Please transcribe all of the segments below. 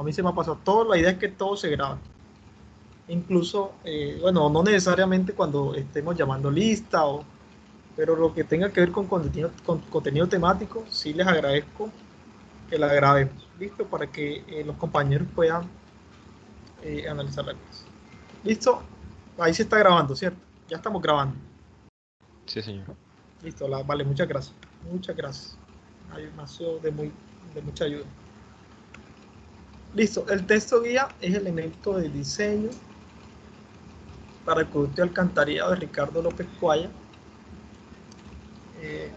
A mí se me ha pasado todo, la idea es que todo se grabe. Incluso, bueno, no necesariamente cuando estemos llamando lista, pero lo que tenga que ver con contenido temático, sí les agradezco que la grabemos, ¿listo? Para que los compañeros puedan analizar la clase. ¿Listo? Ahí se está grabando, ¿cierto? Ya estamos grabando. Sí, señor. Listo, vale, muchas gracias. Muchas gracias. Ahí me ha sido de mucha ayuda. Listo, el texto guía es elemento de diseño para el conducto de alcantarillado de Ricardo López Cuaya. Eh,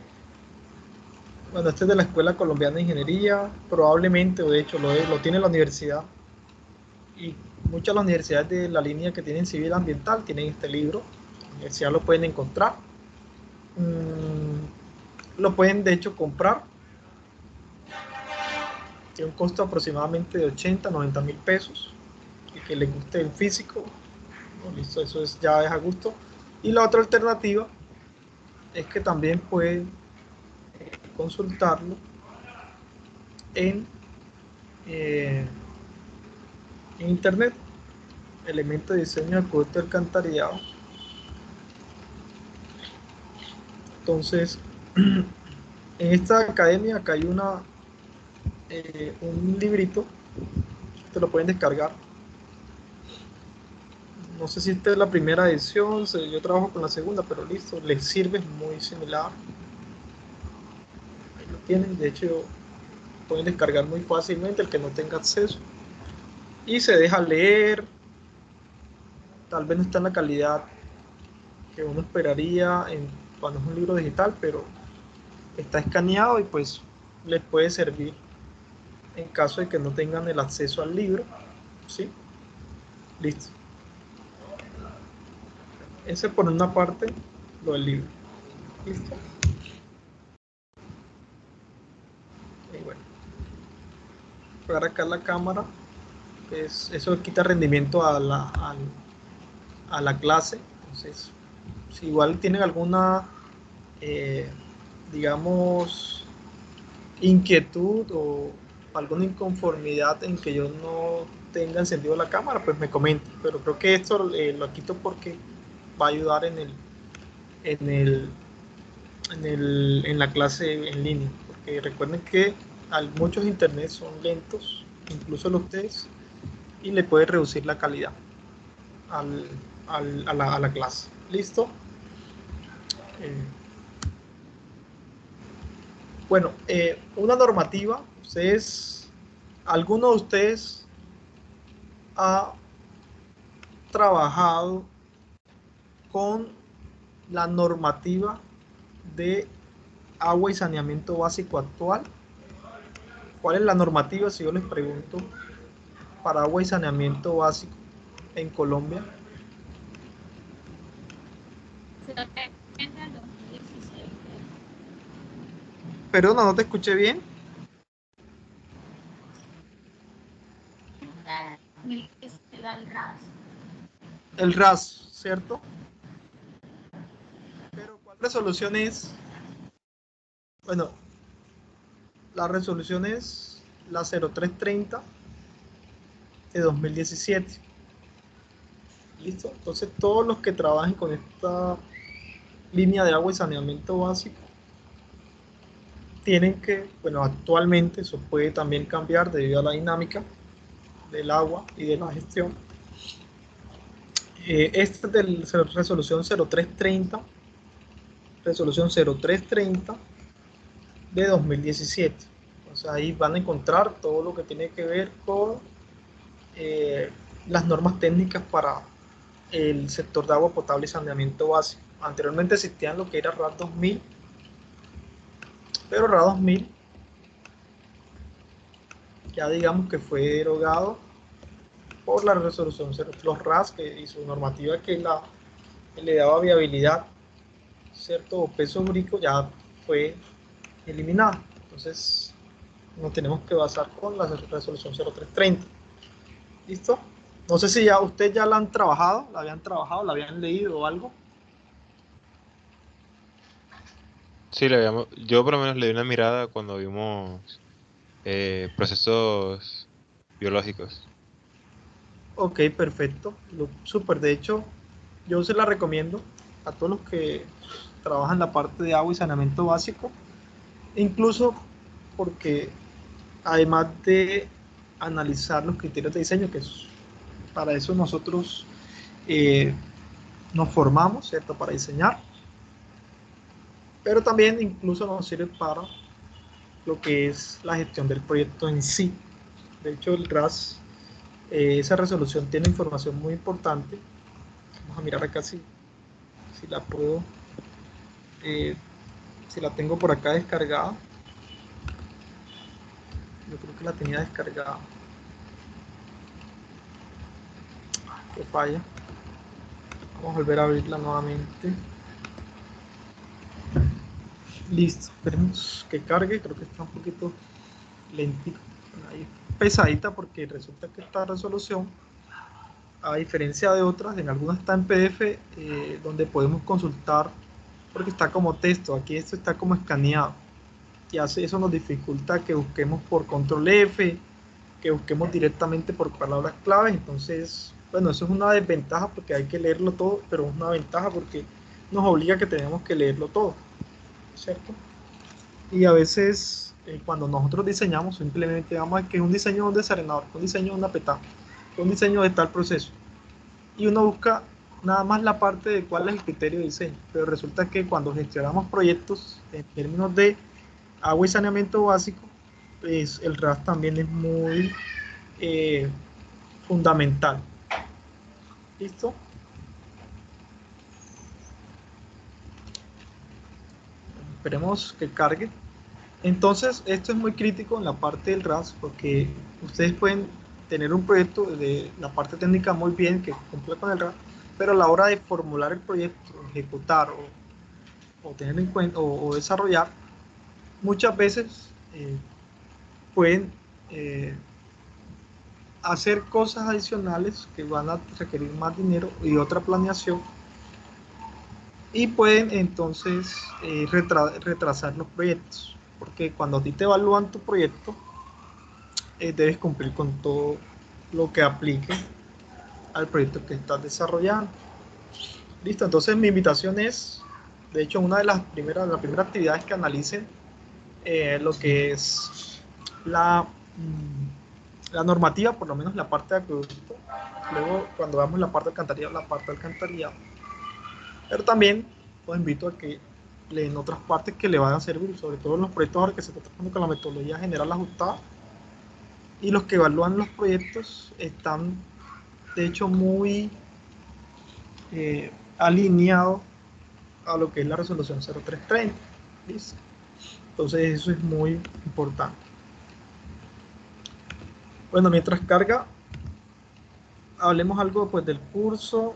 bueno, este es de la Escuela Colombiana de Ingeniería, probablemente, o de hecho lo tiene la universidad. Y muchas de las universidades de la línea que tienen civil ambiental tienen este libro. La universidad lo pueden encontrar. Lo pueden de hecho comprar. Tiene un costo aproximadamente de 80, 90 mil pesos. Y que le guste el físico, no, listo, ya es a gusto. Y la otra alternativa es que también pueden consultarlo en, eh, en internet, elemento de diseño de acueducto de alcantarillado. Entonces, en esta academia acá hay un librito, te lo pueden descargar. No sé si esta es la primera edición, yo trabajo con la segunda, pero listo, les sirve, es muy similar. Ahí lo tienen, de hecho, pueden descargar muy fácilmente el que no tenga acceso. Y se deja leer, tal vez no está en la calidad que uno esperaría cuando es un libro digital, pero está escaneado y pues les puede servir en caso de que no tengan el acceso al libro, ¿sí? Listo. Ese por una parte, lo del libro. ¿Listo? Y bueno, pegar acá la cámara, pues eso quita rendimiento a la clase. Entonces, si igual tienen alguna, eh, digamos, inquietud o alguna inconformidad en que yo no tenga encendido la cámara, pues me comenten. Pero creo que esto lo quito porque va a ayudar en, el, en la clase en línea. Porque recuerden que muchos internet son lentos, incluso los test, y le puede reducir la calidad al, a la clase. ¿Listo? Eh, bueno, una normativa, ¿alguno de ustedes ha trabajado con la normativa de agua y saneamiento básico actual? ¿Cuál es la normativa, si yo les pregunto, para agua y saneamiento básico en Colombia? Perdona, no te escuché bien. El RAS, ¿cierto? Pero ¿cuál resolución es? Bueno, la resolución es la 0330 de 2017. ¿Listo? Entonces todos los que trabajen con esta línea de agua y saneamiento básico tienen que, bueno, actualmente eso puede también cambiar debido a la dinámica del agua y de la gestión. Esta es de resolución 0330, resolución 0330 de 2017. Entonces ahí van a encontrar todo lo que tiene que ver con eh, las normas técnicas para el sector de agua potable y saneamiento básico. Anteriormente existían lo que era RAD 2000, pero RAD 2000 ya digamos que fue derogado por la resolución los RAS que, y su normativa que le daba viabilidad, cierto peso úrico ya fue eliminada. Entonces nos tenemos que basar con la resolución 0330. ¿Listo? No sé si ya ustedes ya la han trabajado, la habían leído o algo. Sí, yo por lo menos le di una mirada cuando vimos procesos biológicos. Ok, perfecto. Súper. De hecho, yo se la recomiendo a todos los que trabajan la parte de agua y saneamiento básico, incluso porque además de analizar los criterios de diseño, para eso nosotros eh, nos formamos, ¿cierto? Para diseñar, pero también incluso nos sirve para lo que es la gestión del proyecto en sí. De hecho, el RAS, esa resolución tiene información muy importante. Vamos a mirar acá si la puedo, eh, si la tengo por acá descargada. Yo creo que la tenía descargada. Que falla. Vamos a volver a abrirla nuevamente. Listo, esperemos que cargue. Creo que está un poquito lentito. Ahí pesadita porque resulta que esta resolución, a diferencia de otras, en algunas está en PDF, donde podemos consultar porque está como texto. Aquí esto está como escaneado. Y eso nos dificulta que busquemos por control F, que busquemos directamente por palabras clave. Entonces, bueno, eso es una desventaja porque hay que leerlo todo, pero es una ventaja porque nos obliga a que tenemos que leerlo todo, ¿cierto? Y a veces cuando nosotros diseñamos, simplemente vamos a que es un diseño de un desarenador, un diseño de una peta, un diseño de tal proceso, y uno busca nada más la parte de cuál es el criterio de diseño, pero resulta que cuando gestionamos proyectos en términos de agua y saneamiento básico, pues el RAS también es muy eh, fundamental. ¿Listo? Esperemos que cargue. Entonces, esto es muy crítico en la parte del RAS porque ustedes pueden tener un proyecto de la parte técnica muy bien que cumple con el RAS, pero a la hora de formular el proyecto, ejecutar o tener en cuenta o desarrollar, muchas veces pueden hacer cosas adicionales que van a requerir más dinero y otra planeación y pueden entonces retrasar los proyectos, porque cuando a ti te evalúan tu proyecto, debes cumplir con todo lo que aplique al proyecto que estás desarrollando. Listo, entonces mi invitación es, de hecho, una de las primeras actividades que analicen lo que es la normativa, por lo menos la parte de acueducto. Luego, cuando veamos la parte de alcantarillado, la parte de alcantarillado. Pero también los invito a que leen otras partes que le van a servir, sobre todo en los proyectos ahora que se está trabajando con la metodología general ajustada. Y los que evalúan los proyectos están, de hecho, muy alineados a lo que es la resolución 0330. ¿Listo? Entonces, eso es muy importante. Bueno, mientras carga, hablemos algo pues, del curso.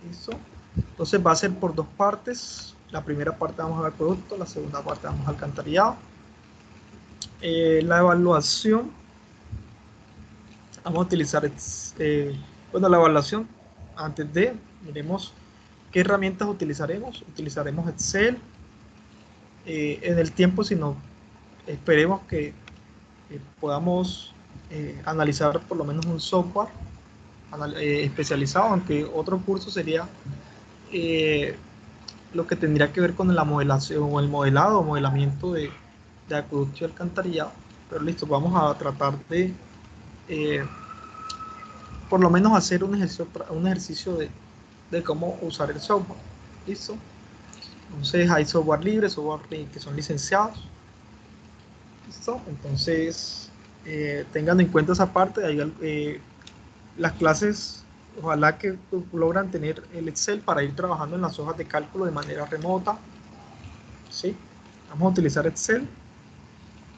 ¿Listo? Entonces va a ser por dos partes. La primera parte vamos al acueducto, la segunda parte vamos al alcantarillado. La evaluación, vamos a utilizar, bueno, la evaluación, antes de, miremos qué herramientas utilizaremos. Utilizaremos Excel. En el tiempo, si no, esperemos que podamos analizar por lo menos un software especializado, aunque otro curso sería lo que tendría que ver con la modelación o el modelado o modelamiento de acueducto y alcantarillado. Pero listo, vamos a tratar de eh, por lo menos hacer un ejercicio de cómo usar el software. ¿Listo? Entonces hay software libre, software que son licenciados. ¿Listo? Entonces tengan en cuenta esa parte. Las clases, ojalá que logran tener el Excel para ir trabajando en las hojas de cálculo de manera remota. ¿Sí? Vamos a utilizar Excel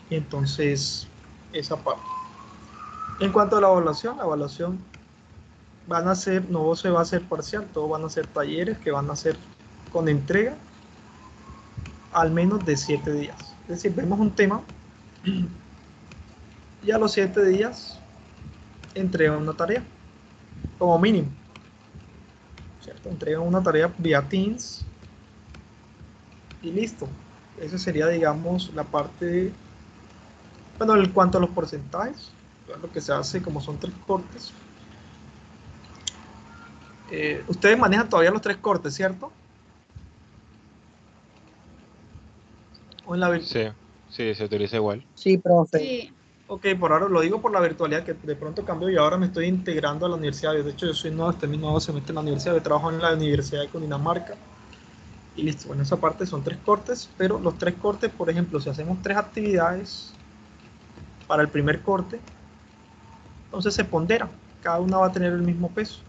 y entonces esa parte. En cuanto a la evaluación van a ser, no se va a hacer parcial, todos van a ser talleres que van a ser con entrega al menos de 7 días. Es decir, vemos un tema y a los 7 días entregan una tarea, como mínimo, ¿cierto? Entregan una tarea vía Teams y listo. Eso sería, digamos, la parte Bueno, en cuanto a los porcentajes, lo que se hace, como son 3 cortes, ustedes manejan todavía los 3 cortes, ¿cierto? O en la virtual. Sí, sí, se utiliza igual. Sí, profe. Sí, Ok, por ahora lo digo por la virtualidad, que de pronto cambió y ahora me estoy integrando a la universidad. De hecho, yo soy nuevo, este mi nuevo semestre en la universidad, yo trabajo en la Universidad de Cundinamarca. Y listo, bueno, esa parte son 3 cortes, pero los 3 cortes, por ejemplo, si hacemos 3 actividades para el primer corte, entonces se pondera, cada una va a tener el mismo peso.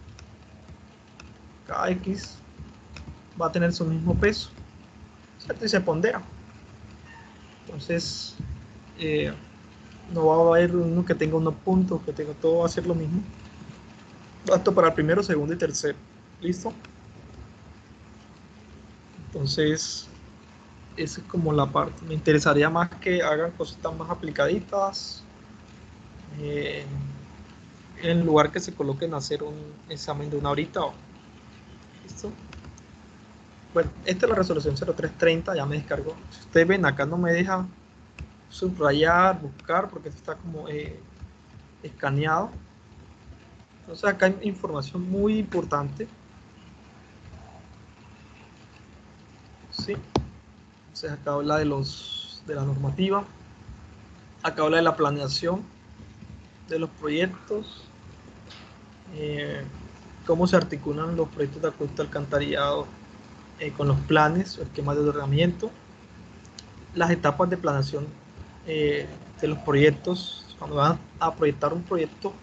Cada X va a tener su mismo peso, ¿cierto? Y se pondera. Entonces, no va a haber uno que tenga unos puntos, que tenga todo, va a ser lo mismo. Esto para el primero, segundo y tercero. ¿Listo? Entonces, esa es como la parte. Me interesaría más que hagan cositas más aplicaditas. En lugar que se coloquen a hacer un examen de una horita. ¿Listo? Bueno, esta es la resolución 0330, ya me descargó. Si ustedes ven, acá no me deja subrayar, buscar, porque está como escaneado. Entonces acá hay información muy importante. ¿Sí? Entonces acá habla de la normativa. Acá habla de la planeación de los proyectos. Cómo se articulan los proyectos de acueducto alcantarillado con los planes o esquemas de ordenamiento. Las etapas de planeación de los proyectos. Cuando van a proyectar un proyecto,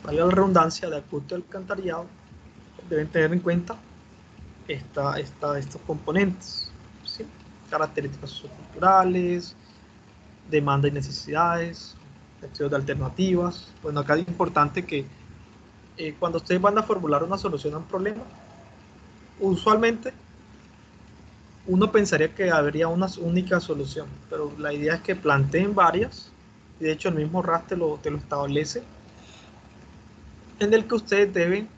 valga la redundancia, de acueducto alcantarillado, deben tener en cuenta estos componentes, ¿sí? Características socioculturales, demanda y necesidades, estudios de alternativas. Bueno, acá es importante que cuando ustedes van a formular una solución a un problema, usualmente uno pensaría que habría una única solución, pero la idea es que planteen varias, y de hecho el mismo RAS te lo establece, en el que ustedes deben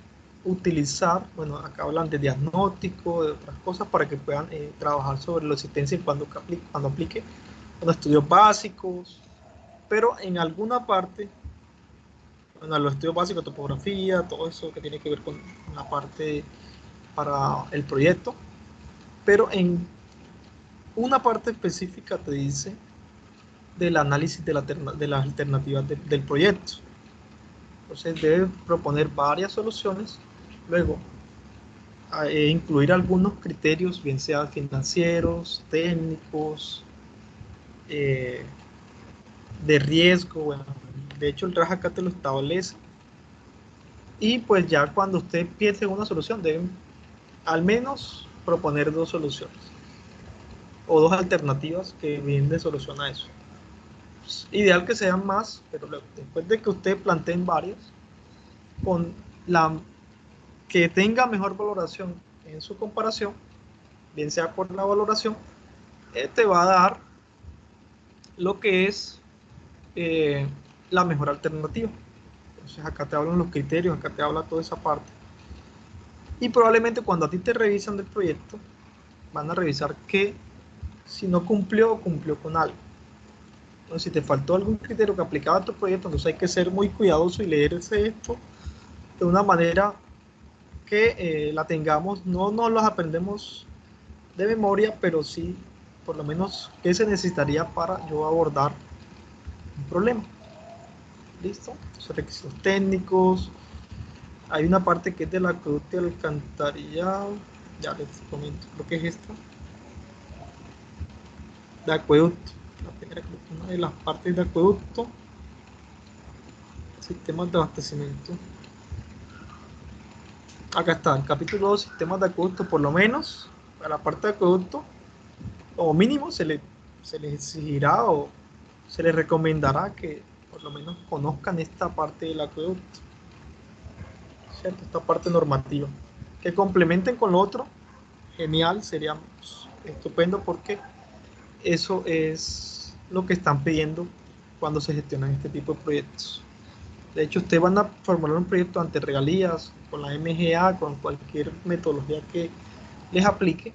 utilizar, bueno, acá hablan de diagnóstico, de otras cosas, para que puedan trabajar sobre la existencia cuando aplique los estudios básicos, pero en alguna parte, bueno, los estudios básicos, topografía, todo eso que tiene que ver con la parte para el proyecto, pero en una parte específica te dice del análisis de las alternativas del proyecto. Entonces debe proponer varias soluciones, luego incluir algunos criterios, bien sean financieros, técnicos, de riesgo. Bueno, de hecho el RAS acá te lo establece, y pues ya cuando usted piense en una solución deben al menos proponer 2 soluciones o 2 alternativas que vienen de solución a eso. Pues, ideal que sean más, pero después de que usted planteen varias, con la que tenga mejor valoración en su comparación, bien sea por la valoración, te va a dar lo que es la mejor alternativa. Entonces acá te hablan los criterios, acá te habla toda esa parte. Y probablemente cuando a ti te revisan del proyecto, van a revisar que si no cumplió con algo. Entonces, si te faltó algún criterio que aplicaba a tu proyecto, entonces hay que ser muy cuidadoso y leerse esto de una manera que la tengamos, no nos los aprendemos de memoria, pero sí, por lo menos, qué se necesitaría para yo abordar un problema. ¿Listo? Entonces, requisitos técnicos. Hay una parte que es del acueducto y alcantarillado. Ya les comento, creo que es esta. De acueducto. Una de las partes de acueducto. Sistemas de abastecimiento. Acá está, el capítulo 2, sistemas de acueducto. Por lo menos, para la parte de acueducto, como mínimo se les exigirá o se les recomendará que por lo menos conozcan esta parte del acueducto, ¿cierto? Esta parte normativa. Que complementen con lo otro, genial, sería estupendo, porque eso es lo que están pidiendo cuando se gestionan este tipo de proyectos. De hecho, ustedes van a formular un proyecto ante regalías, con la MGA, con cualquier metodología que les aplique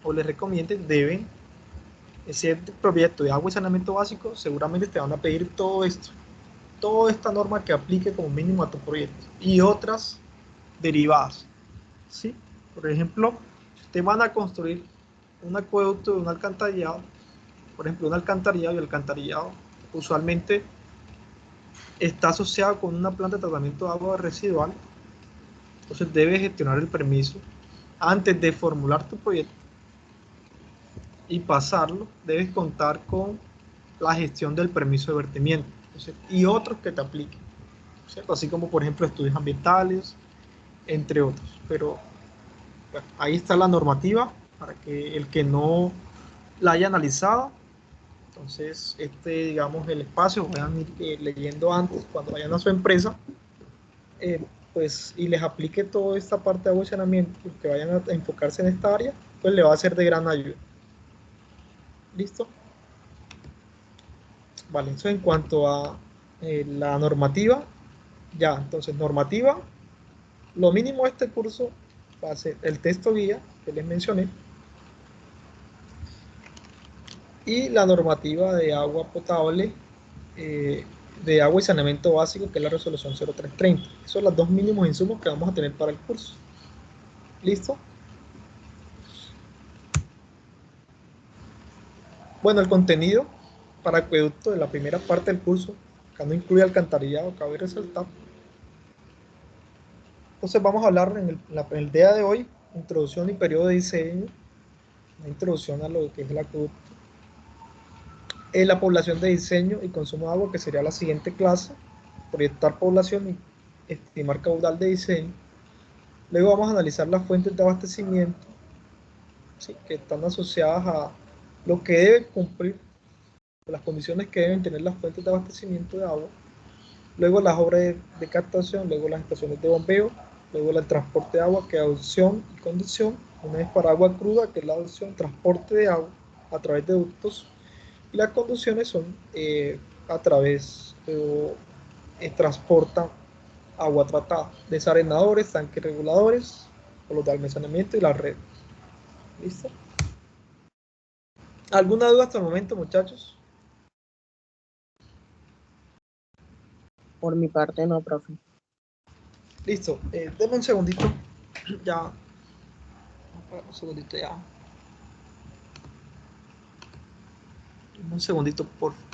o les recomiende, deben Si es proyecto de agua y saneamiento básico, seguramente te van a pedir todo esto, toda esta norma que aplique como mínimo a tu proyecto y otras derivadas, ¿sí? Por ejemplo, si ustedes van a construir un acueducto de un alcantarillado, por ejemplo, un alcantarillado, y el alcantarillado usualmente está asociado con una planta de tratamiento de agua residual, entonces debes gestionar el permiso antes de formular tu proyecto y pasarlo, debes contar con la gestión del permiso de vertimiento, entonces, y otros que te apliquen, ¿cierto? Así como por ejemplo estudios ambientales, entre otros. Pero bueno, ahí está la normativa para que el que no la haya analizado, entonces digamos, el espacio, vayan a ir leyendo antes cuando vayan a su empresa, eh, pues, y les aplique toda esta parte de agua y saneamiento, que vayan a enfocarse en esta área, pues le va a ser de gran ayuda. ¿Listo? Vale, eso en cuanto a la normativa, ya, entonces normativa, lo mínimo de este curso va a ser el texto guía que les mencioné y la normativa de agua potable, eh, de agua y saneamiento básico, que es la resolución 0330. Esos son los dos mínimos insumos que vamos a tener para el curso. ¿Listo? Bueno, el contenido para acueducto de la primera parte del curso, que no incluye alcantarillado, cabe resaltar. Entonces vamos a hablar en el día de hoy, introducción y periodo de diseño, una introducción a lo que es el acueducto, la población de diseño y consumo de agua, que sería la siguiente clase, proyectar población y estimar caudal de diseño. Luego vamos a analizar las fuentes de abastecimiento, ¿sí?, que están asociadas a lo que debe cumplir, las condiciones que deben tener las fuentes de abastecimiento de agua. Luego las obras de captación, luego las estaciones de bombeo, luego el transporte de agua, que es adducción y conducción. Una es para agua cruda, que es la adducción, transporte de agua a través de ductos, y las conducciones son a través transportan agua tratada, desarenadores, tanques reguladores, por los de almacenamiento y la red. ¿Listo? ¿Alguna duda hasta el momento, muchachos? Por mi parte, no, profe. Listo, denme un segundito, ya, un segundito ya. Un segundito, por favor.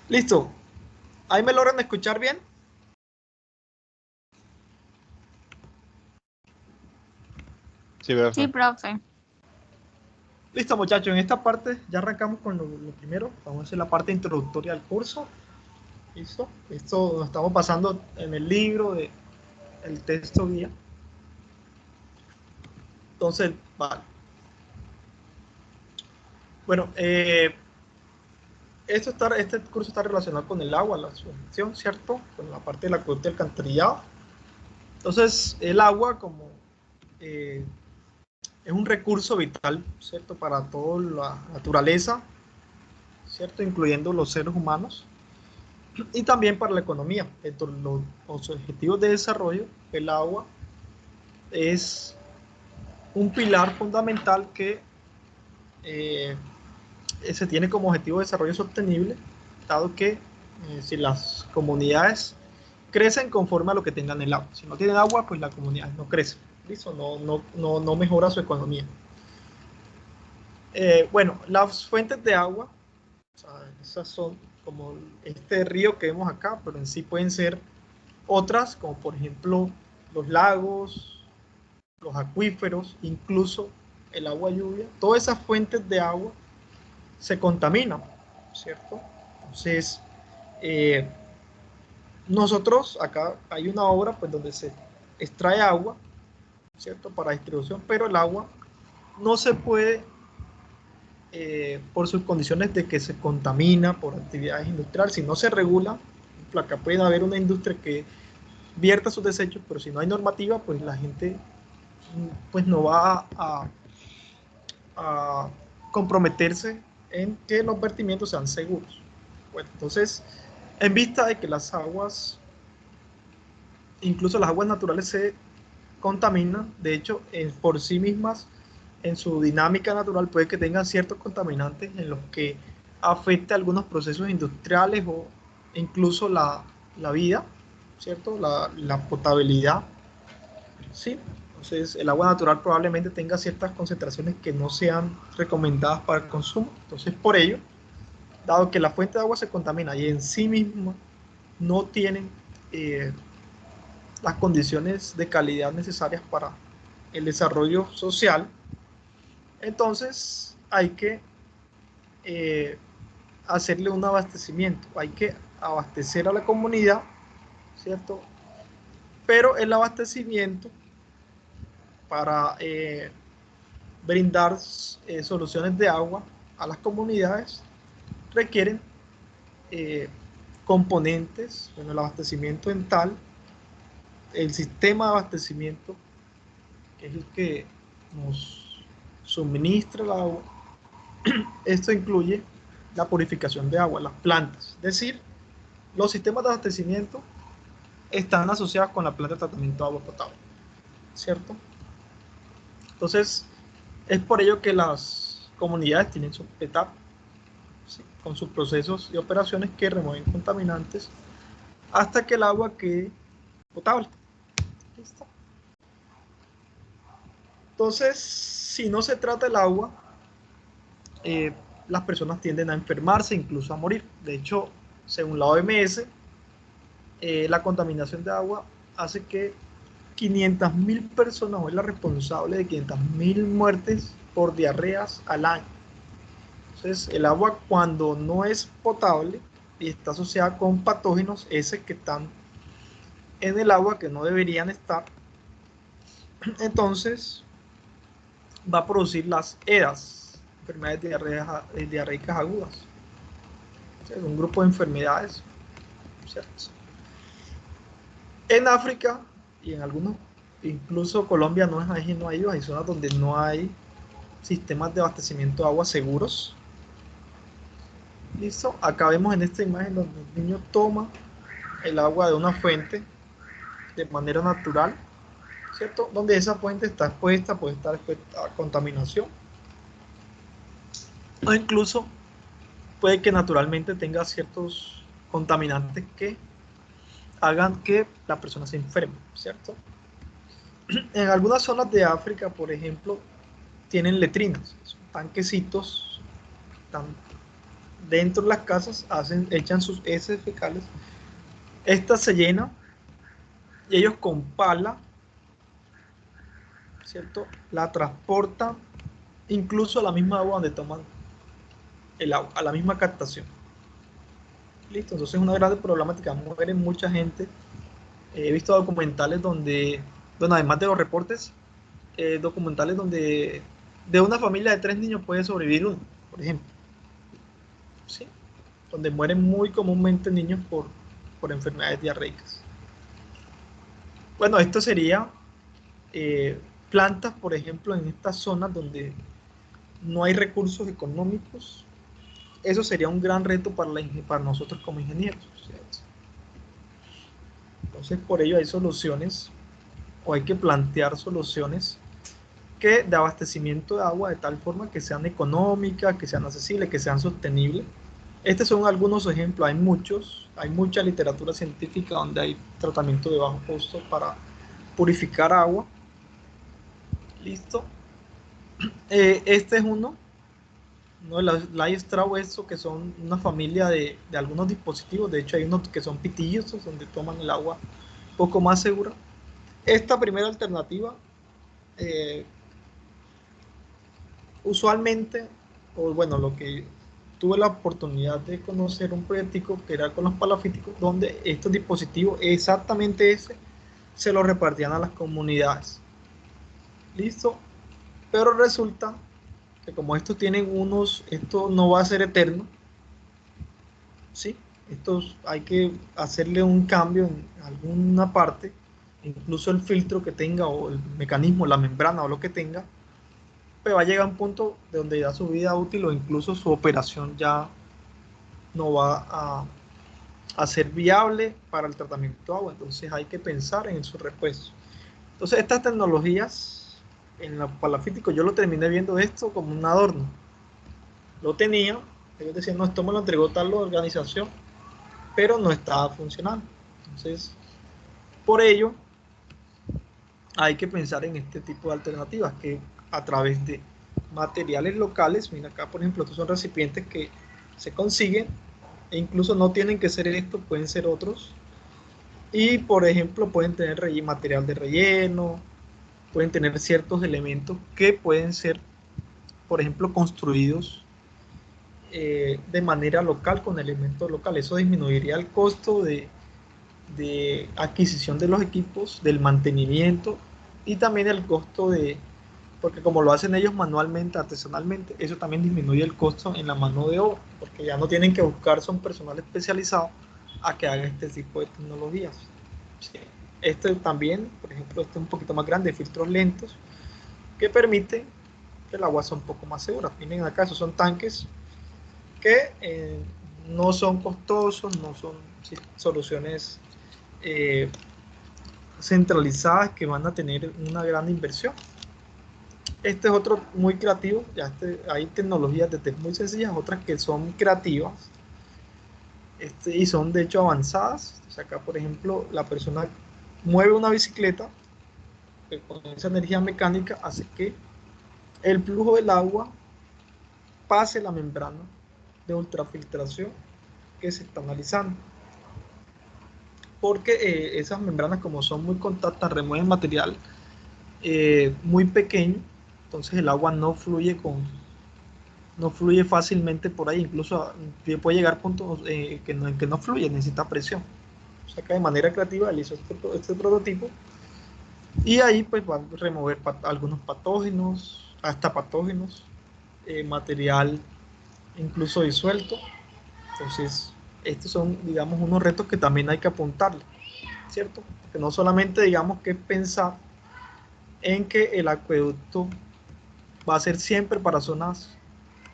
Listo. ¿Ahí me logran escuchar bien? Sí, profe. Sí, profe. Listo, muchachos. En esta parte ya arrancamos con lo primero. Vamos a hacer la parte introductoria del curso. Listo. Esto lo estamos pasando en el libro, el texto guía. Entonces, vale. Bueno, este curso está relacionado con el agua, la subvención, ¿cierto? Con la parte del acueducto y alcantarillado. Entonces, el agua como es un recurso vital, ¿cierto? Para toda la naturaleza, ¿cierto? Incluyendo los seres humanos. Y también para la economía. Dentro de los objetivos de desarrollo, el agua es un pilar fundamental que se tiene como objetivo de desarrollo sostenible, dado que si las comunidades crecen conforme a lo que tengan el agua. Si no tienen agua, pues la comunidad no crece. ¿Listo? No mejora su economía. Bueno, las fuentes de agua, o sea, esas son como este río que vemos acá, pero en sí pueden ser otras, como por ejemplo los lagos, los acuíferos, incluso el agua lluvia. Todas esas fuentes de agua se contaminan, ¿cierto? Entonces, nosotros acá hay una obra pues donde se extrae agua, ¿cierto? Para distribución, pero el agua no se puede, por sus condiciones de que se contamina por actividades industriales, si no se regula, acá puede haber una industria que vierta sus desechos, pero si no hay normativa, pues la gente pues no va a comprometerse en que los vertimientos sean seguros. Bueno, entonces, en vista de que las aguas, incluso las aguas naturales, se contaminan, de hecho, por sí mismas, en su dinámica natural, puede que tengan ciertos contaminantes en los que afecte algunos procesos industriales o incluso la vida, ¿cierto? La potabilidad, ¿sí? Entonces, el agua natural probablemente tenga ciertas concentraciones que no sean recomendadas para el consumo. Entonces, por ello, dado que la fuente de agua se contamina y en sí misma no tienen las condiciones de calidad necesarias para el desarrollo social, entonces hay que hacerle un abastecimiento, hay que abastecer a la comunidad, ¿cierto? Pero el abastecimiento para brindar soluciones de agua a las comunidades requieren componentes, bueno, el abastecimiento en tal, el sistema de abastecimiento, que es el que nos suministra el agua. Esto incluye la purificación de agua, las plantas, es decir, los sistemas de abastecimiento están asociados con la planta de tratamiento de agua potable, ¿cierto? Entonces, es por ello que las comunidades tienen su etapa, ¿sí? Con sus procesos y operaciones que remueven contaminantes hasta que el agua quede potable. ¿Listo? Entonces, si no se trata el agua, las personas tienden a enfermarse, incluso a morir. De hecho, según la OMS, la contaminación de agua hace que 500.000 personas, o es la responsable de 500.000 muertes por diarreas al año. Entonces, el agua, cuando no es potable y está asociada con patógenos, esos que están en el agua que no deberían estar, entonces va a producir las EDAs, enfermedades diarreicas agudas. O sea, un grupo de enfermedades, ¿cierto? En África y en algunos, incluso Colombia no es ajeno a ellos, hay zonas donde no hay sistemas de abastecimiento de agua seguros. Listo, acá vemos en esta imagen donde el niño toma el agua de una fuente de manera natural, ¿cierto? Donde esa fuente está expuesta, puede estar expuesta a contaminación, o incluso puede que naturalmente tenga ciertos contaminantes que hagan que la persona se enferme, ¿cierto? En algunas zonas de África, por ejemplo, tienen letrinas, son tanquecitos, están dentro de las casas echan sus heces fecales. Esta se llena y ellos con pala, ¿cierto? La transportan incluso a la misma agua donde toman el agua, a la misma captación. Listo, entonces es una grave problemática. Muere mucha gente. He visto documentales donde además de los reportes, documentales donde de una familia de 3 niños puede sobrevivir uno, por ejemplo. ¿Sí? Donde mueren muy comúnmente niños por enfermedades diarreicas. Bueno, esto sería plantas, por ejemplo, en estas zonas donde no hay recursos económicos. Eso sería un gran reto para nosotros como ingenieros, ¿cierto? Entonces, por ello hay soluciones, o hay que plantear soluciones de abastecimiento de agua de tal forma que sean económicas, que sean accesibles, que sean sostenibles. Estos son algunos ejemplos, hay muchos, hay mucha literatura científica donde hay tratamiento de bajo costo para purificar agua. Listo. Este es uno de los LightStraw, eso que son una familia de algunos dispositivos. De hecho hay unos que son pitillos donde toman el agua un poco más segura. Esta primera alternativa, usualmente, o bueno, lo que tuve la oportunidad de conocer un proyectico que era con los palafíticos, donde estos dispositivos, exactamente ese, se los repartían a las comunidades. Listo. Pero resulta que como estos tienen esto no va a ser eterno, ¿sí? Estos hay que hacerle un cambio en alguna parte, incluso el filtro que tenga o el mecanismo, la membrana o lo que tenga, pero va a llegar a un punto de donde ya su vida útil o incluso su operación ya no va a ser viable para el tratamiento de agua. Entonces hay que pensar en su repuesto. Entonces estas tecnologías en la palafítico, yo lo terminé viendo esto como un adorno. Lo tenía, ellos decían, no, esto me lo entregó tal organización, pero no estaba funcionando. Entonces, por ello, hay que pensar en este tipo de alternativas que a través de materiales locales, mira acá por ejemplo, estos son recipientes que se consiguen e incluso no tienen que ser estos, pueden ser otros, y por ejemplo pueden tener material de relleno, pueden tener ciertos elementos que pueden ser, por ejemplo, construidos de manera local con elementos locales. Eso disminuiría el costo de adquisición de los equipos, del mantenimiento y también el costo porque como lo hacen ellos manualmente, artesanalmente, eso también disminuye el costo en la mano de obra, porque ya no tienen que buscar, son personal especializado a que haga este tipo de tecnologías. Sí. Este también, por ejemplo, este es un poquito más grande, filtros lentos, que permiten que el agua sea un poco más segura. Miren acá, esos son tanques que no son costosos, no son soluciones centralizadas que van a tener una gran inversión. Este es otro muy creativo, hay tecnologías desde muy sencillas, otras que son creativas y son de hecho avanzadas. O sea, acá por ejemplo la persona mueve una bicicleta que con esa energía mecánica hace que el flujo del agua pase la membrana de ultrafiltración que se está analizando, porque esas membranas, como son muy compactas, remueven material muy pequeño, entonces el agua no fluye fácilmente por ahí, incluso puede llegar a puntos en que no fluye, necesita presión. O sea que de manera creativa él hizo este prototipo y ahí pues van a remover algunos patógenos, hasta patógenos, material incluso disuelto. Entonces estos son, digamos, unos retos que también hay que apuntarle, ¿cierto? Que no solamente digamos que pensar en que el acueducto va a ser siempre para zonas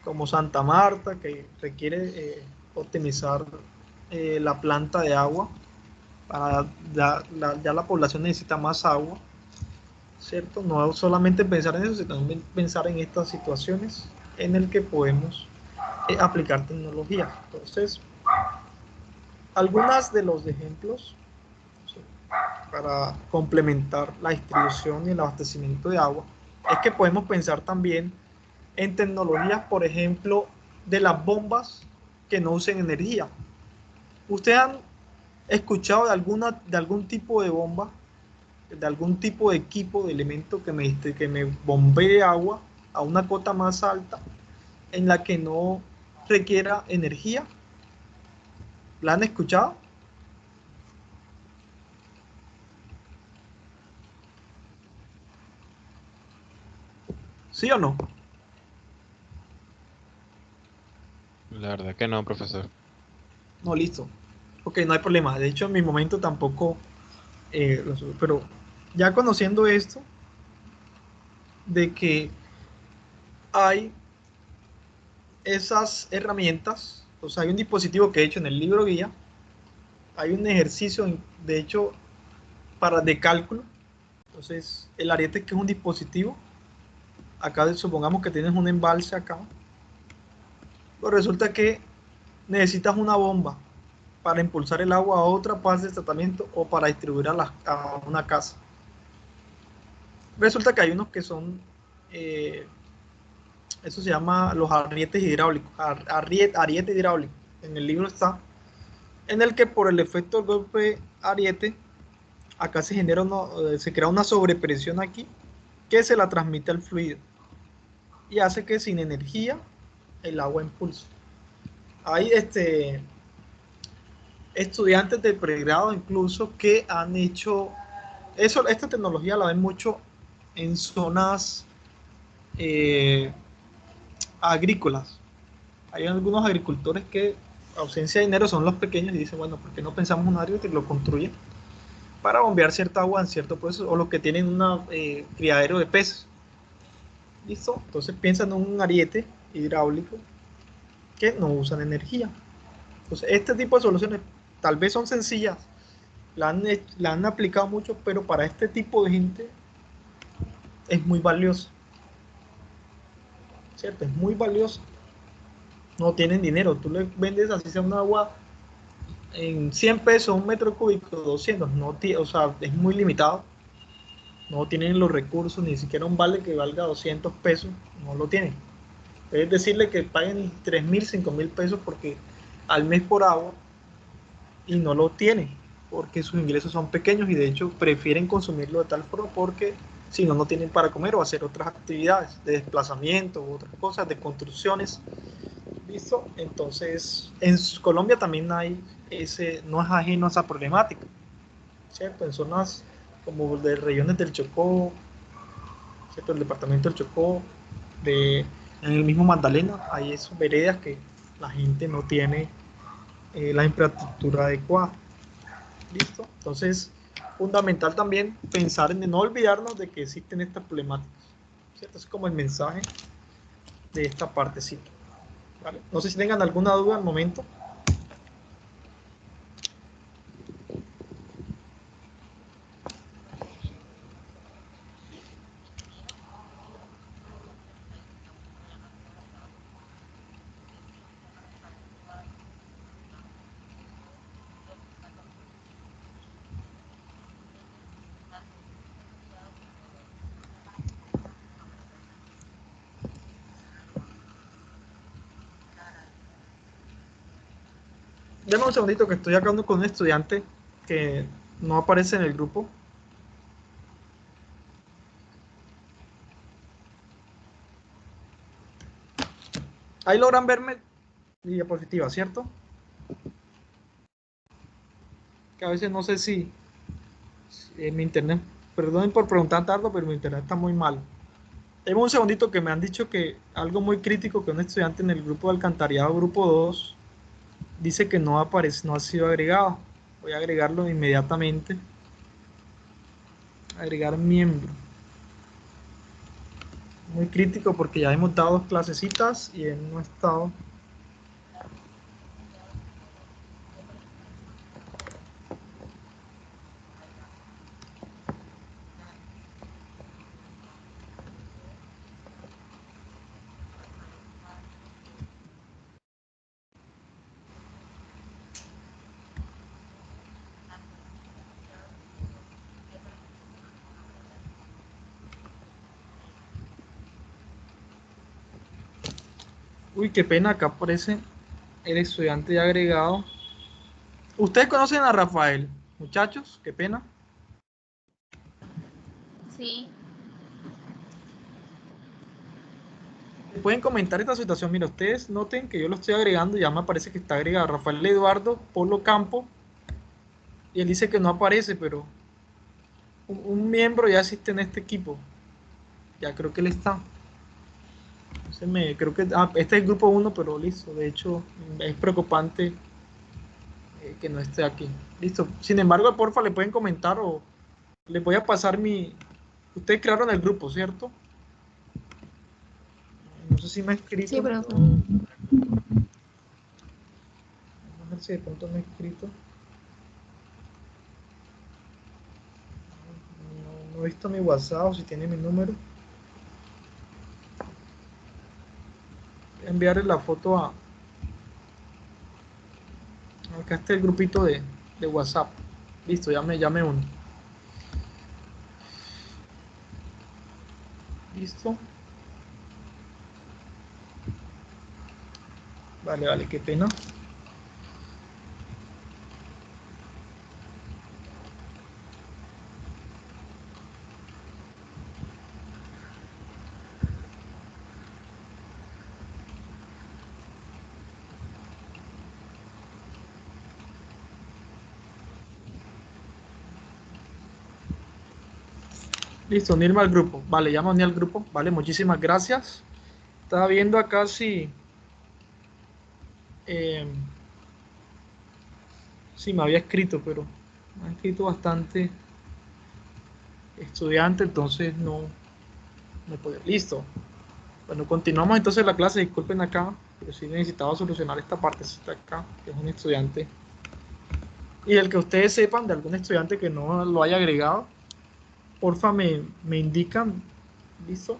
como Santa Marta, que requiere optimizar la planta de agua, ya la población necesita más agua, ¿cierto? No solamente pensar en eso, sino también pensar en estas situaciones en el que podemos aplicar tecnología. Entonces, algunas de los ejemplos, ¿sí?, para complementar la distribución y el abastecimiento de agua, es que podemos pensar también en tecnologías, por ejemplo, de las bombas que no usen energía. ¿Ustedes han escuchado de algún tipo de bomba, de algún tipo de equipo, de elemento que me bombee agua a una cota más alta en la que no requiera energía? ¿La han escuchado? ¿Sí o no? La verdad que no, profesor. No, listo. Ok, no hay problema. De hecho, en mi momento tampoco pero ya conociendo esto, de que hay esas herramientas, o sea, hay un dispositivo que he hecho en el libro guía, hay un ejercicio, de hecho, de cálculo. Entonces, el ariete, que es un dispositivo, acá supongamos que tienes un embalse acá, pero resulta que necesitas una bomba para impulsar el agua a otra fase de tratamiento o para distribuir a una casa. Resulta que hay unos que son, eso se llama los arietes hidráulicos, ariete hidráulico. En el libro está, en el que por el efecto del golpe ariete, acá se crea una sobrepresión aquí que se la transmite al fluido y hace que sin energía el agua impulse. Hay estudiantes de pregrado incluso que han hecho eso. Esta tecnología la ven mucho en zonas eh, agrícolas. Hay algunos agricultores que, ausencia de dinero, son los pequeños y dicen, bueno, ¿por qué no pensamos un área que lo construyen para bombear cierta agua en cierto proceso? O los que tienen un criadero de peces. ¿Listo? Entonces piensan en un ariete hidráulico que no usan energía. Entonces, este tipo de soluciones tal vez son sencillas, la han aplicado mucho, pero para este tipo de gente es muy valioso, ¿cierto? Es muy valioso. No tienen dinero, tú le vendes así sea un agua en 100 pesos, un metro cúbico, 200, no, o sea, es muy limitado. No tienen los recursos, ni siquiera un vale que valga 200 pesos, no lo tienen. Es decirle que paguen 3.000, 5.000 pesos porque al mes por agua, y no lo tienen porque sus ingresos son pequeños y de hecho prefieren consumirlo de tal forma porque si no, no tienen para comer o hacer otras actividades de desplazamiento u otras cosas, de construcciones. ¿Listo? Entonces, en Colombia también hay no es ajeno a esa problemática, ¿cierto? En zonas como de regiones del Chocó, ¿cierto? El departamento del Chocó, en el mismo Magdalena, hay esas veredas que la gente no tiene la infraestructura adecuada. ¿Listo? Entonces, fundamental también pensar en no olvidarnos de que existen estas problemáticas, ¿cierto? Es como el mensaje de esta partecita, ¿vale? No sé si tengan alguna duda al momento. Dame un segundito que estoy hablando con un estudiante que no aparece en el grupo. Ahí logran verme mi diapositiva, ¿cierto? Que a veces no sé si mi internet, perdonen por preguntar tanto, pero mi internet está muy mal. Dame un segundito que me han dicho que algo muy crítico, que un estudiante en el grupo de alcantarillado grupo 2 dice que no aparece, no ha sido agregado. Voy a agregarlo inmediatamente. Agregar miembro. Muy crítico porque ya hemos dado 2 clasecitas y él no ha estado. Uy, qué pena, acá aparece. El estudiante ya agregado. ¿Ustedes conocen a Rafael? Muchachos, qué pena. Sí. Pueden comentar esta situación. Mira, ustedes noten que yo lo estoy agregando, ya me aparece que está agregado Rafael Eduardo Polo Campo, y él dice que no aparece, pero un miembro ya existe en este equipo. Ya creo que él está. Creo que este es el grupo 1, pero listo. De hecho, es preocupante que no esté aquí. Listo. Sin embargo, porfa, le pueden comentar o les voy a pasar mi... Ustedes crearon el grupo, ¿cierto? No sé si me ha escrito. Sí, profe. A ver si de pronto me ha escrito. No he visto mi WhatsApp o si tiene mi número. Voy a enviarle la foto a... Acá está el grupito de WhatsApp. Listo, ya me uno. Listo. Vale, qué pena. Listo, unirme al grupo. Vale, ya me uní al grupo. Vale, muchísimas gracias. Estaba viendo acá eh, si me había escrito, pero me ha escrito bastante estudiante, entonces no me puede. Listo. Bueno, continuamos entonces la clase. Disculpen acá, pero sí necesitaba solucionar esta parte. Está acá, que es un estudiante. Y el que ustedes sepan de algún estudiante que no lo haya agregado, porfa me indican. Listo.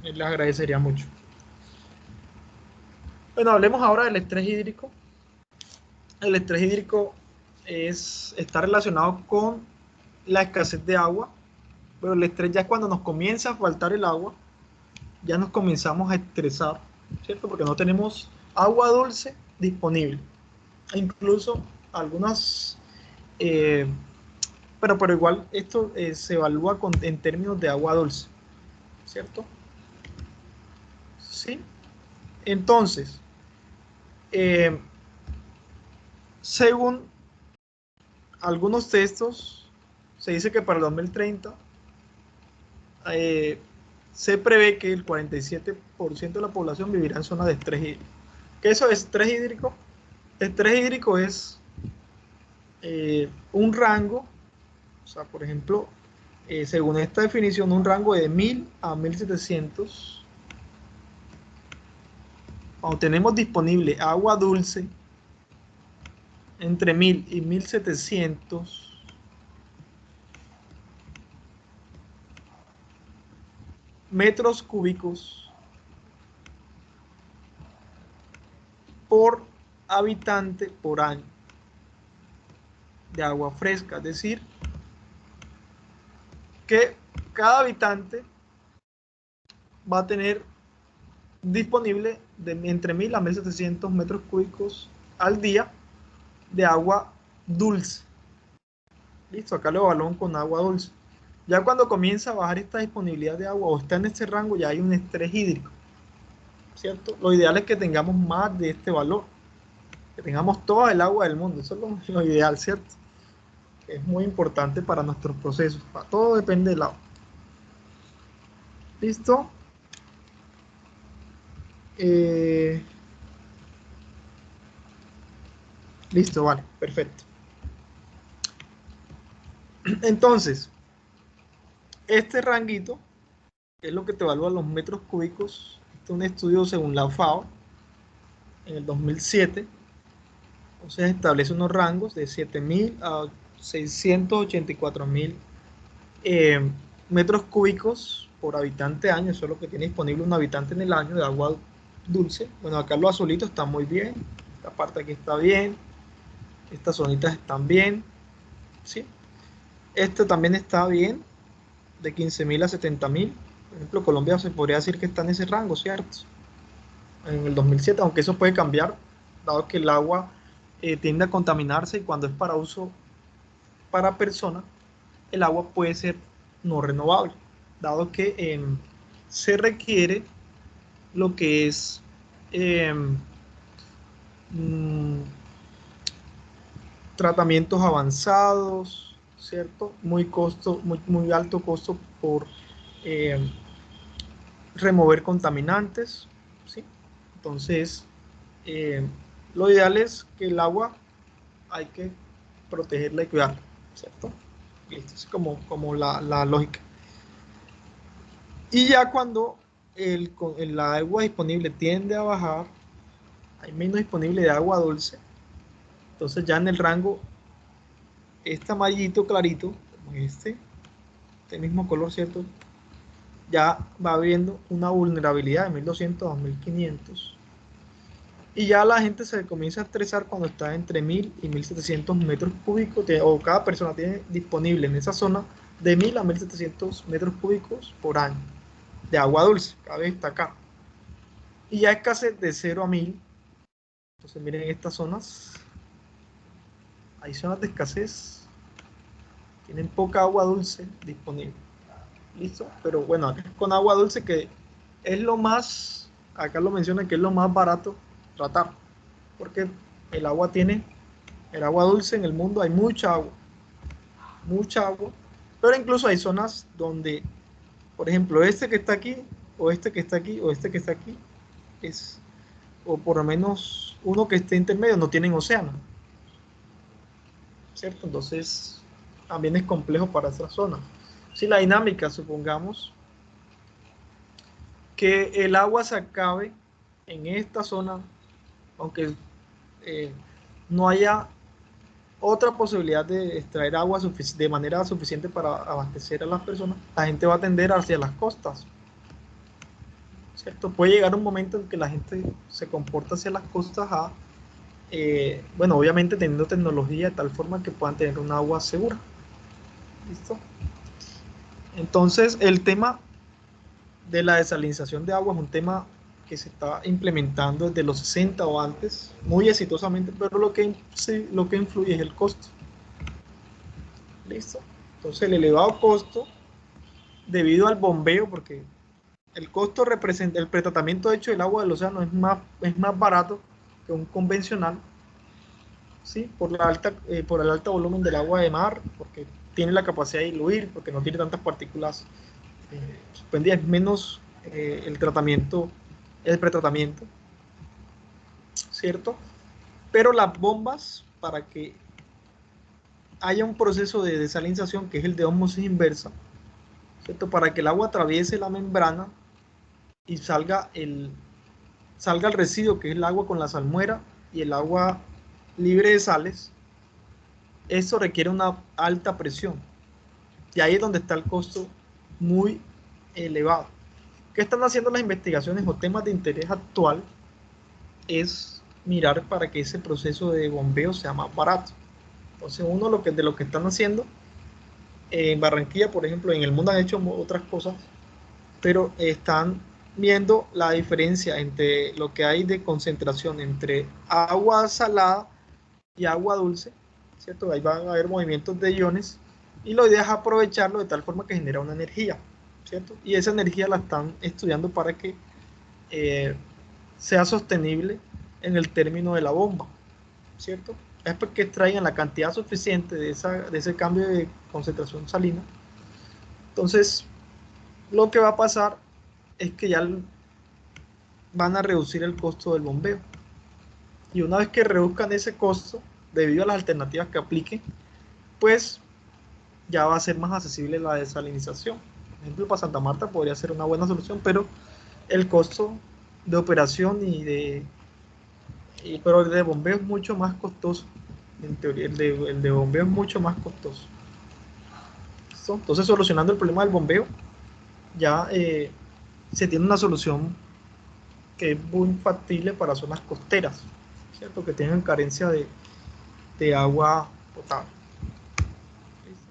Les agradecería mucho. Bueno, hablemos ahora del estrés hídrico. El estrés hídrico está relacionado con la escasez de agua, pero el estrés ya es cuando nos comienza a faltar el agua, ya nos comenzamos a estresar, ¿cierto? Porque no tenemos agua dulce disponible. E incluso algunas, eh, pero igual esto se evalúa en términos de agua dulce, ¿cierto? Sí. Entonces, eh, según algunos textos, se dice que para el 2030 eh, se prevé que el 47% de la población vivirá en zonas de estrés hídrico. ¿Qué es eso de estrés hídrico? Estrés hídrico es un rango, o sea, por ejemplo, según esta definición, un rango de 1000 a 1700. Cuando tenemos disponible agua dulce entre 1000 y 1700 metros cúbicos por habitante por año de agua fresca, es decir, que cada habitante va a tener disponible entre 1000 a 1700 metros cúbicos al día de agua dulce. Listo, acá lo evalúan con agua dulce. Ya cuando comienza a bajar esta disponibilidad de agua o está en este rango, ya hay un estrés hídrico, ¿cierto? Lo ideal es que tengamos más de este valor, que tengamos toda el agua del mundo, eso es lo ideal, ¿cierto? Es muy importante para nuestros procesos, todo depende del agua. ¿Listo? Listo, vale, perfecto. Entonces, este ranguito es lo que te evalúa los metros cúbicos. Este es un estudio según la FAO en el 2007. Entonces establece unos rangos de 7000 a 684.000 metros cúbicos por habitante año. Eso es lo que tiene disponible un habitante en el año de agua dulce. Bueno, acá lo azulito está muy bien. Esta parte aquí está bien. Estas zonitas están bien. ¿Sí? Este también está bien, de 15.000 a 70.000. Por ejemplo, Colombia se podría decir que está en ese rango, ¿cierto? En el 2007, aunque eso puede cambiar dado que el agua tiende a contaminarse y cuando es para uso para persona, el agua puede ser no renovable, dado que se requiere lo que es eh, mm, tratamientos avanzados, ¿cierto? Muy alto costo por eh, remover contaminantes, ¿sí? Entonces, lo ideal es que el agua hay que protegerla y cuidarla, ¿cierto? Esto es como la lógica. Y ya cuando el agua disponible tiende a bajar, hay menos disponible de agua dulce, entonces ya en el rango, este amarillito clarito, como este mismo color, ¿cierto? Ya va habiendo una vulnerabilidad de 1200 a 1500. Y ya la gente se comienza a estresar cuando está entre 1000 y 1700 metros cúbicos, o cada persona tiene disponible en esa zona de 1000 a 1700 metros cúbicos por año de agua dulce, cabe destacar. Y ya escasez de 0 a 1000. Entonces miren estas zonas, hay zonas de escasez, tienen poca agua dulce disponible. ¿Listo? Pero bueno, acá con agua dulce que es lo más, acá lo menciona que es lo más barato tratar, porque el agua el agua dulce en el mundo hay mucha agua, pero incluso hay zonas donde, por ejemplo, este que está aquí, o este que está aquí, o este que está aquí, es, o por lo menos uno que esté intermedio, no tienen océano, ¿cierto? Entonces, también es complejo para esa zona. Si la dinámica, supongamos, que el agua se acabe en esta zona, aunque eh, no haya otra posibilidad de extraer agua de manera suficiente para abastecer a las personas, la gente va a tender hacia las costas, ¿cierto? Puede llegar un momento en que la gente se comporta hacia las costas bueno, obviamente teniendo tecnología de tal forma que puedan tener un agua segura. ¿Listo? Entonces, el tema de la desalinización de agua es un tema que se está implementando desde los 60 o antes, muy exitosamente, pero lo que influye es el costo. ¿Listo? Entonces el elevado costo debido al bombeo, porque el costo representa, el pretratamiento hecho del agua del océano es más barato que un convencional, ¿sí? Por el alto volumen del agua de mar, porque tiene la capacidad de diluir, porque no tiene tantas partículas suspendidas, menos el pretratamiento, ¿cierto? Pero las bombas, para que haya un proceso de desalinización, que es el de ósmosis inversa, ¿cierto? Para que el agua atraviese la membrana y salga el residuo, que es el agua con la salmuera y el agua libre de sales, eso requiere una alta presión. Y ahí es donde está el costo muy elevado. ¿Qué están haciendo las investigaciones o temas de interés actual? Es mirar para que ese proceso de bombeo sea más barato. Entonces, de lo que están haciendo en Barranquilla, por ejemplo, en el mundo han hecho otras cosas, pero están viendo la diferencia entre lo que hay de concentración entre agua salada y agua dulce, ¿cierto? Ahí van a haber movimientos de iones y la idea es aprovecharlo de tal forma que genera una energía, ¿cierto? Y esa energía la están estudiando para que eh, sea sostenible en el término de la bomba, ¿cierto? Es porque extraigan la cantidad suficiente de ese cambio de concentración salina. Entonces, lo que va a pasar es que ya van a reducir el costo del bombeo. Y una vez que reduzcan ese costo, debido a las alternativas que apliquen, pues ya va a ser más accesible la desalinización. Por ejemplo, para Santa Marta podría ser una buena solución, pero el costo de operación pero el de bombeo es mucho más costoso. En teoría, el de bombeo es mucho más costoso. ¿Listo? Entonces, solucionando el problema del bombeo, ya se tiene una solución que es muy factible para zonas costeras, ¿cierto? Que tengan carencia de agua potable. ¿Listo?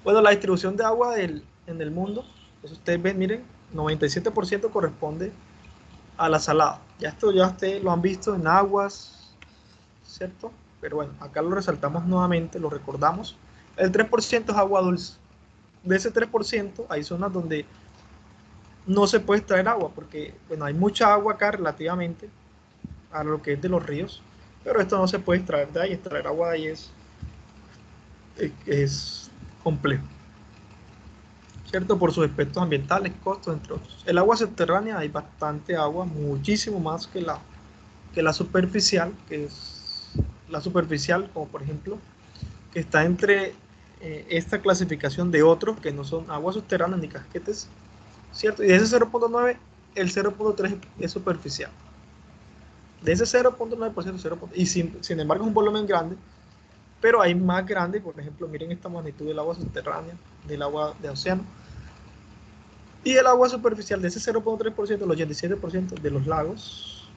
Bueno, la distribución de agua en el mundo, pues ustedes ven, miren, 97% corresponde a la salada. Ya esto ya ustedes lo han visto en aguas, ¿cierto? Pero bueno, acá lo resaltamos nuevamente, lo recordamos. El 3% es agua dulce. De ese 3% hay zonas donde no se puede extraer agua, porque bueno, hay mucha agua acá relativamente a lo que es de los ríos, pero esto no se puede extraer de ahí. Extraer agua de ahí es complejo, ¿cierto? Por sus aspectos ambientales, costos, entre otros. El agua subterránea hay bastante agua, muchísimo más que la superficial, que es la superficial, como por ejemplo, que está entre esta clasificación de otros que no son aguas subterráneas ni casquetes, ¿cierto? Y de ese 0.9, el 0.3 es superficial. De ese 0.9%, 0. Y sin embargo es un volumen grande, pero hay más grande, por ejemplo, miren esta magnitud del agua subterránea, del agua de océano, y el agua superficial de ese 0.3%, el 87% de los lagos,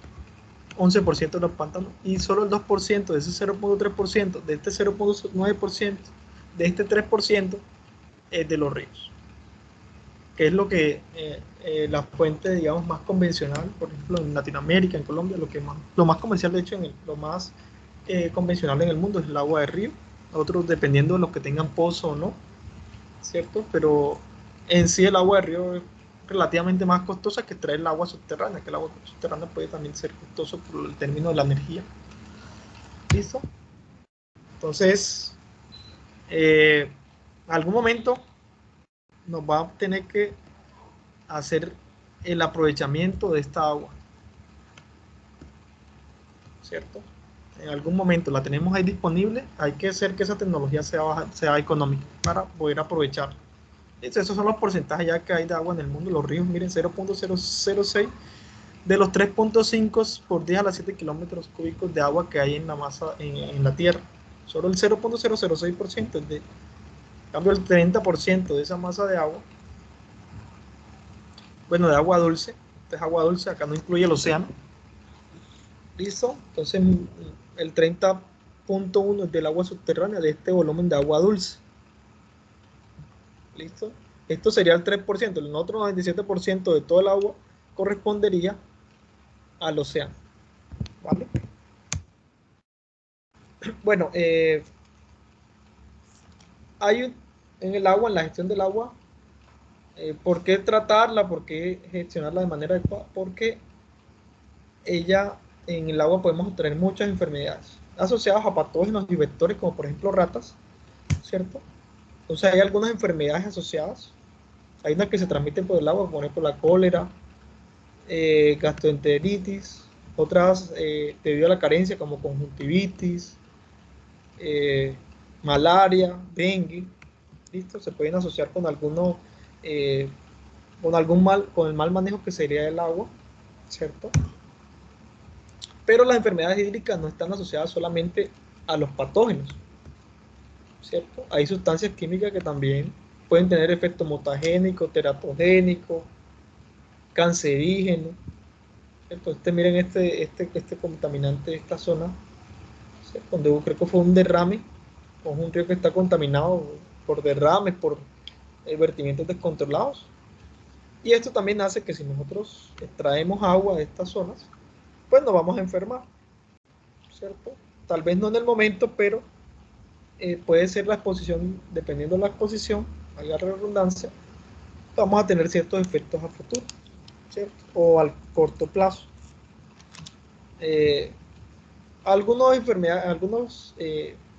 11% de los pantanos, y solo el 2% de ese 0.3%, de este 0.9%, de este 3% es de los ríos, que es lo que la fuente, digamos, más convencional, por ejemplo, en Latinoamérica, en Colombia, lo más comercial, de hecho, lo más convencional en el mundo es el agua de río. Otros, dependiendo de los que tengan pozo o no, ¿cierto? Pero en sí el agua de río es relativamente más costosa que traer el agua subterránea, que el agua subterránea puede también ser costoso por el término de la energía. ¿Listo? Entonces, algún momento nos va a tener que hacer el aprovechamiento de esta agua, ¿cierto? En algún momento la tenemos ahí disponible, hay que hacer que esa tecnología sea económica para poder aprovechar. Esos son los porcentajes ya que hay de agua en el mundo. Los ríos, miren, 0.006 de los 3.5 por 10 a la 7 kilómetros cúbicos de agua que hay en la masa, en la Tierra. Solo el 0.006% es de, en cambio el 30% de esa masa de agua, bueno, de agua dulce, esta es agua dulce, acá no incluye el océano. ¿Listo? Entonces el 30.1 es del agua subterránea de este volumen de agua dulce. ¿Listo? Esto sería el 3%, el otro 97% de todo el agua correspondería al océano. ¿Vale? Bueno, hay en el agua, en la gestión del agua, ¿por qué tratarla? ¿Por qué gestionarla de manera adecuada? Porque ella, en el agua podemos obtener muchas enfermedades asociadas a patógenos y vectores, como por ejemplo ratas, ¿cierto? Entonces hay algunas enfermedades asociadas. Hay unas que se transmiten por el agua, por ejemplo la cólera, gastroenteritis, otras debido a la carencia como conjuntivitis, malaria, dengue, ¿listo? Se pueden asociar con con el mal manejo que sería el agua, ¿cierto? Pero las enfermedades hídricas no están asociadas solamente a los patógenos, ¿cierto? Hay sustancias químicas que también pueden tener efecto mutagénico, teratogénico, cancerígeno, ¿cierto? Miren este contaminante de esta zona, ¿cierto? Donde creo que fue un derrame, o un río que está contaminado por derrames, por vertimientos descontrolados. Y esto también hace que si nosotros extraemos agua de estas zonas, pues nos vamos a enfermar, ¿cierto? Tal vez no en el momento, pero puede ser la exposición, dependiendo de la exposición, hay la redundancia, vamos a tener ciertos efectos a futuro, ¿cierto? O al corto plazo. Algunos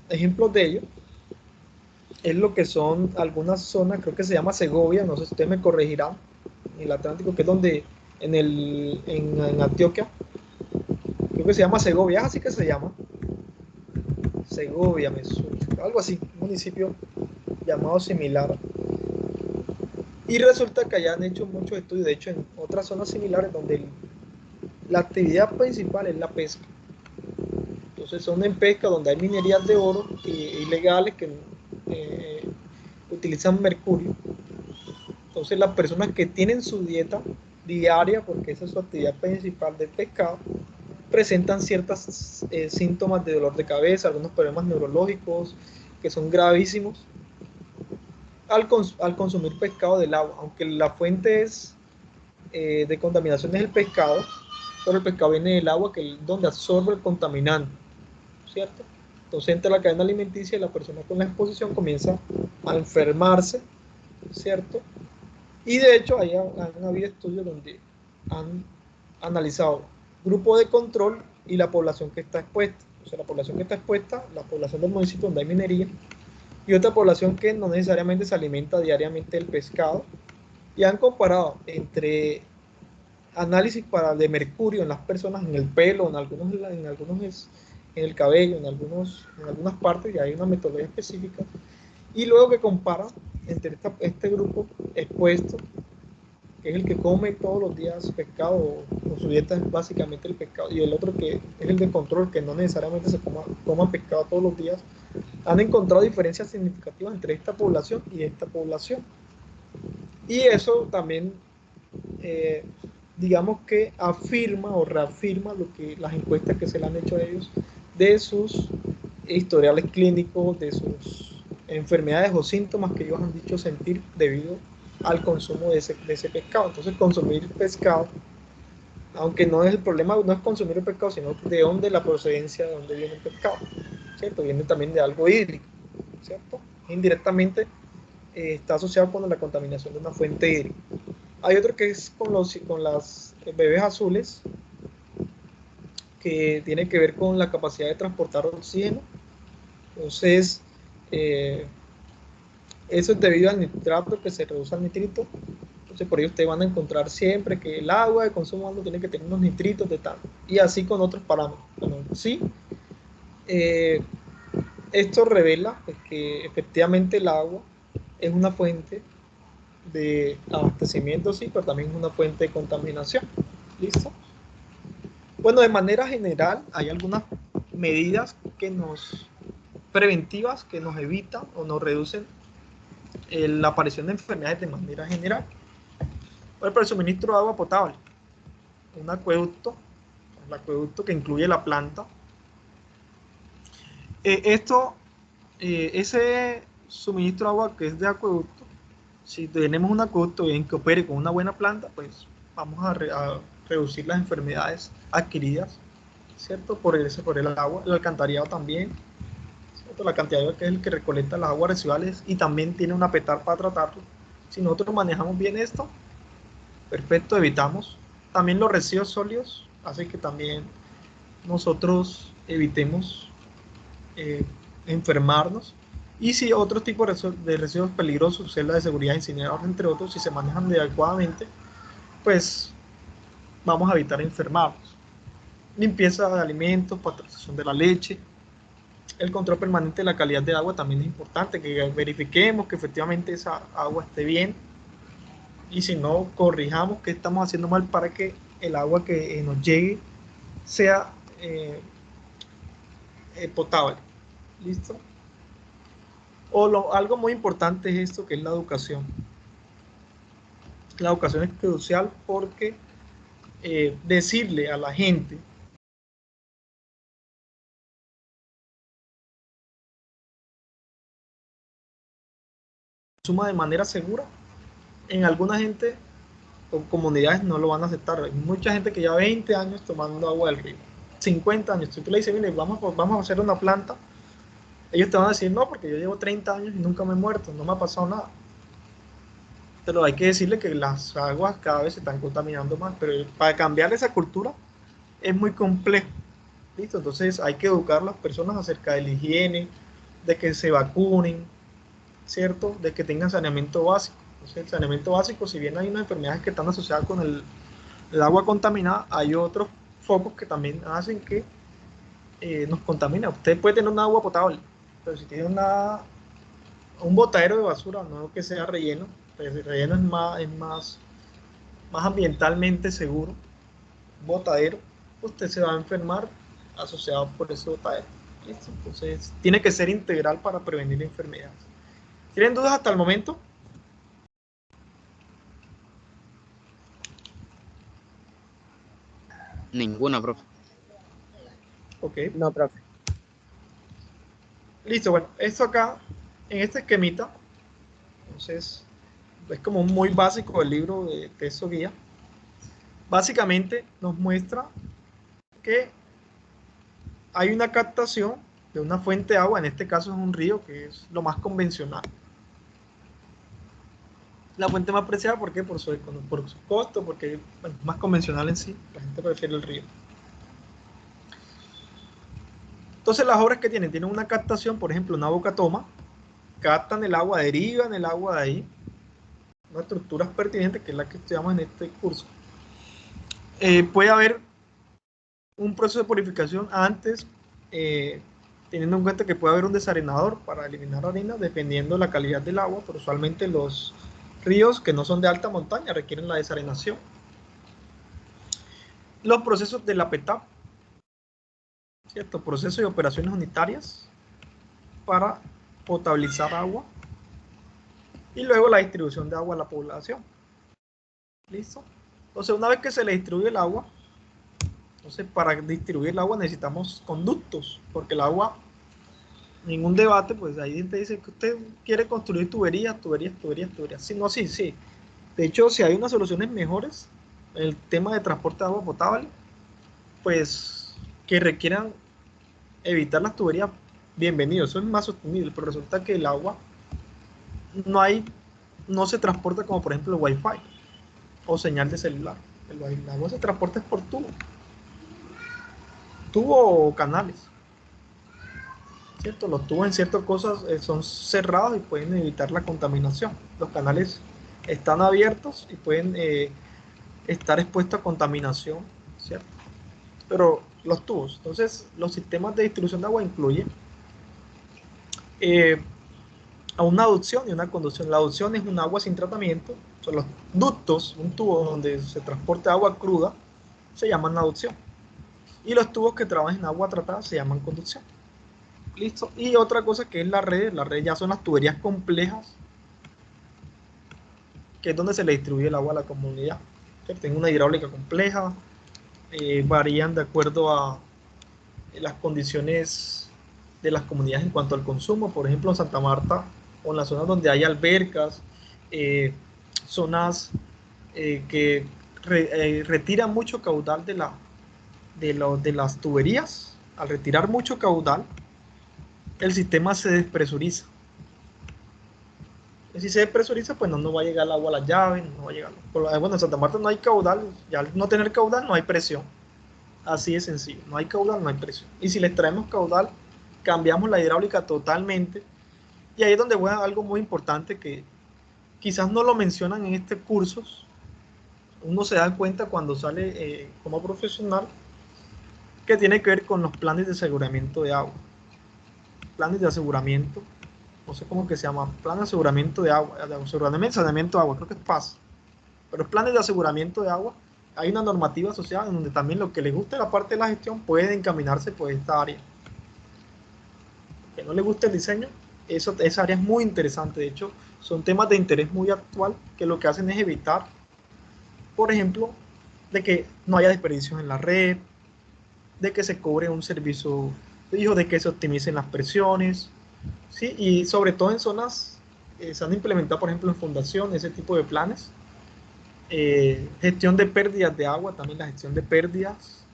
ejemplos de ello es lo que son algunas zonas, creo que se llama Segovia, no sé si ustedes me corregirán, en el Atlántico, que es donde, en Antioquia, creo que se llama Segovia, así que se llama Segovia, algo así, un municipio llamado similar. Y resulta que allá han hecho muchos estudios, de hecho en otras zonas similares donde la actividad principal es la pesca. Entonces son en pesca donde hay minerías de oro ilegales que utilizan mercurio. Entonces las personas que tienen su dieta diaria, porque esa es su actividad principal del pescado, presentan ciertos síntomas de dolor de cabeza, algunos problemas neurológicos que son gravísimos al consumir pescado del agua, aunque la fuente es de contaminación es el pescado, pero el pescado viene del agua, que es donde absorbe el contaminante, ¿cierto? Entonces entra la cadena alimenticia y la persona con la exposición comienza a enfermarse, ¿cierto? Y de hecho han habido estudios donde han analizado grupo de control y la población que está expuesta. O sea, la población que está expuesta, la población del municipio donde hay minería, y otra población que no necesariamente se alimenta diariamente del pescado, y han comparado entre análisis de mercurio en las personas, en el pelo, en el cabello, en algunas partes, y hay una metodología específica, y luego que comparan entre este grupo expuesto, que es el que come todos los días pescado, o su dieta es básicamente el pescado, y el otro que es el de control, que no necesariamente se coma pescado todos los días, han encontrado diferencias significativas entre esta población y esta población. Y eso también, digamos que afirma o reafirma lo que las encuestas que se le han hecho a ellos de sus historiales clínicos, de sus enfermedades o síntomas que ellos han dicho sentir debido al consumo de ese pescado. Entonces, consumir pescado, aunque no es el problema, no es consumir el pescado, sino de dónde la procedencia, de dónde viene el pescado, ¿cierto? Viene también de algo hídrico, ¿cierto? Indirectamente está asociado con la contaminación de una fuente hídrica. Hay otro que es con las bebés azules, que tiene que ver con la capacidad de transportar oxígeno. Entonces, eso es debido al nitrato, que se reduce al nitrito. Entonces, por ello ustedes van a encontrar siempre que el agua de consumo humano tiene que tener unos nitritos de tal, y así con otros parámetros. Bueno, sí, esto revela pues, que efectivamente el agua es una fuente de abastecimiento, sí, pero también es una fuente de contaminación. ¿Listo? Bueno, de manera general, hay algunas medidas preventivas que nos evitan o nos reducen la aparición de enfermedades de manera general. Por ejemplo, el suministro de agua potable, un acueducto, el acueducto que incluye la planta. Ese suministro de agua que es de acueducto, si tenemos un acueducto bien que opere con una buena planta, pues vamos a reducir las enfermedades adquiridas, ¿cierto? Por el agua, el alcantarillado también, ¿cierto? El alcantarillado, que es el que recolecta las aguas residuales y también tiene una petar para tratarlo. Si nosotros manejamos bien esto, perfecto, evitamos. También los residuos sólidos, así que también nosotros evitemos enfermarnos. Y si otro tipo de residuos peligrosos, celdas de seguridad, incineradores, entre otros, si se manejan adecuadamente, pues vamos a evitar enfermarnos. Limpieza de alimentos, pasteurización de la leche, el control permanente de la calidad de agua también es importante, que verifiquemos que efectivamente esa agua esté bien, y si no, corrijamos qué estamos haciendo mal para que el agua que nos llegue sea potable. ¿Listo? Algo muy importante es esto, que es la educación. La educación es crucial porque decirle a la gente consuma de manera segura, en alguna gente o comunidades no lo van a aceptar. Hay mucha gente que lleva 20 años tomando agua del río, 50 años. Si tú le dices, mire, vamos a hacer una planta, ellos te van a decir, no, porque yo llevo 30 años y nunca me he muerto, no me ha pasado nada. Pero hay que decirle que las aguas cada vez se están contaminando más, pero para cambiar esa cultura es muy complejo. ¿Listo? Entonces hay que educar a las personas acerca de la higiene, de que se vacunen, ¿cierto? De que tengan saneamiento básico. Entonces el saneamiento básico, si bien hay unas enfermedades que están asociadas con el agua contaminada, hay otros focos que también hacen que nos contamina. Usted puede tener un agua potable, pero si tiene un botadero de basura, no que sea relleno, pues el relleno más ambientalmente seguro, botadero, usted se va a enfermar asociado por ese botadero. ¿Listo? Entonces, tiene que ser integral para prevenir enfermedades. ¿Tienen dudas hasta el momento? Ninguna, profe. Ok. No, profe. Listo, bueno, esto acá, en este esquemita, entonces, es como muy básico el libro de texto guía. básicamente nos muestra que hay una captación de una fuente de agua, en este caso es un río, que es lo más convencional. La fuente más apreciada, ¿por qué? Por su costo, porque bueno, es más convencional en sí, la gente prefiere el río. Entonces las obras que tienen una captación, por ejemplo, una boca toma, captan el agua, derivan el agua de ahí, unas estructuras pertinentes, que es la que estudiamos en este curso. Puede haber un proceso de purificación antes, teniendo en cuenta que puede haber un desarenador para eliminar harina, dependiendo de la calidad del agua, pero usualmente los ríos que no son de alta montaña requieren la desarenación. Los procesos de la PETAP, ¿cierto? Procesos y operaciones unitarias para potabilizar agua, y luego la distribución de agua a la población. ¿Listo? Entonces, una vez que se le distribuye el agua, entonces para distribuir el agua necesitamos conductos, porque el agua, ningún debate, pues ahí gente dice que usted quiere construir tuberías. Sí, no, sí. De hecho, si hay unas soluciones mejores, el tema de transporte de agua potable, pues que requieran evitar las tuberías, bienvenido, eso es más sostenible, pero resulta que el agua no se transporta como por ejemplo el Wi-Fi o señal de celular. El agua se transporta por tubo o canales, ¿cierto? Los tubos en ciertas cosas son cerrados y pueden evitar la contaminación. Los canales están abiertos y pueden estar expuestos a contaminación, ¿cierto? Pero los tubos, entonces los sistemas de distribución de agua incluyen a una aducción y una conducción. La aducción es un agua sin tratamiento, son los ductos, un tubo donde se transporta agua cruda, se llaman aducción. Y los tubos que trabajan en agua tratada se llaman conducción. Listo. Y otra cosa que es la red ya son las tuberías complejas, que es donde se le distribuye el agua a la comunidad. Que tienen una hidráulica compleja, varían de acuerdo a las condiciones de las comunidades en cuanto al consumo. Por ejemplo, en Santa Marta, o en las zonas donde hay albercas, zonas que retiran mucho caudal de las tuberías. Al retirar mucho caudal, el sistema se despresuriza. Si se despresuriza, pues no va a llegar el agua a las llaves, no va a llegar. Bueno, en Santa Marta no hay caudal, ya al no tener caudal no hay presión. Así de sencillo, no hay caudal, no hay presión. Y si les traemos caudal, cambiamos la hidráulica totalmente. Y ahí es donde voy a algo muy importante que quizás no lo mencionan en este curso. Uno se da cuenta cuando sale como profesional, que tiene que ver con los planes de aseguramiento de agua. Planes de aseguramiento, no sé cómo que se llama, plan de aseguramiento de agua, de saneamiento de agua, creo que es PAS. Pero los planes de aseguramiento de agua, hay una normativa asociada en donde también lo que les guste la parte de la gestión puede encaminarse por esta área. Que no le guste el diseño, esa área es muy interesante. De hecho, son temas de interés muy actual que lo que hacen es evitar, por ejemplo, de que no haya desperdicios en la red, de que se cobre un servicio, de que se optimicen las presiones, ¿sí? Y sobre todo en zonas se han implementado, por ejemplo, en fundación, ese tipo de planes. Gestión de pérdidas de agua, también la gestión de pérdidas.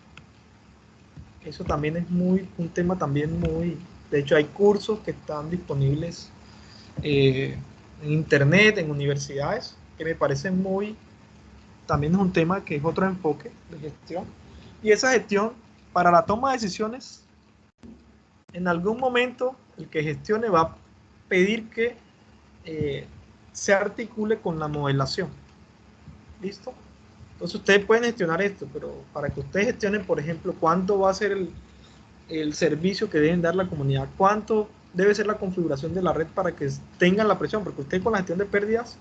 Eso también es un tema también muy... De hecho, hay cursos que están disponibles en internet, en universidades, que me parecen también es un tema que es otro enfoque de gestión. Y esa gestión, para la toma de decisiones, en algún momento el que gestione va a pedir que se articule con la modelación. ¿Listo? Entonces ustedes pueden gestionar esto, pero para que ustedes gestionen, por ejemplo, cuánto va a ser el servicio que deben dar la comunidad, cuánto debe ser la configuración de la red para que tengan la presión, porque usted con la gestión de pérdidas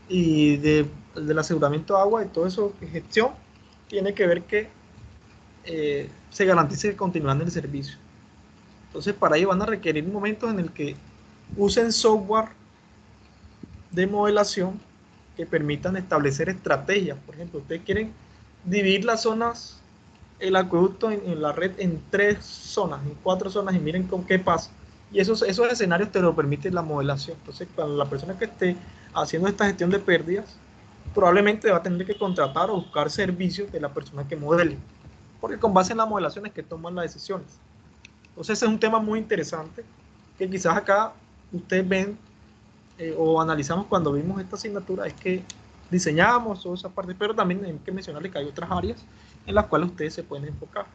y del aseguramiento de agua y todo eso, gestión, tiene que ver que se garantice que continúan el servicio. Entonces para ello van a requerir momentos en el que usen software de modelación que permitan establecer estrategias. Por ejemplo, ustedes quieren dividir las zonas, el acueducto en la red en 3 zonas, en 4 zonas, y miren con qué pasa. Y esos escenarios te lo permite la modelación. Entonces, cuando la persona que esté haciendo esta gestión de pérdidas probablemente va a tener que contratar o buscar servicios de la persona que modele, porque con base en las modelaciones que toman las decisiones. Entonces, ese es un tema muy interesante que quizás acá ustedes ven o analizamos cuando vimos esta asignatura, es que diseñamos toda esa parte, pero también hay que mencionarles que hay otras áreas en las cuales ustedes se pueden enfocar.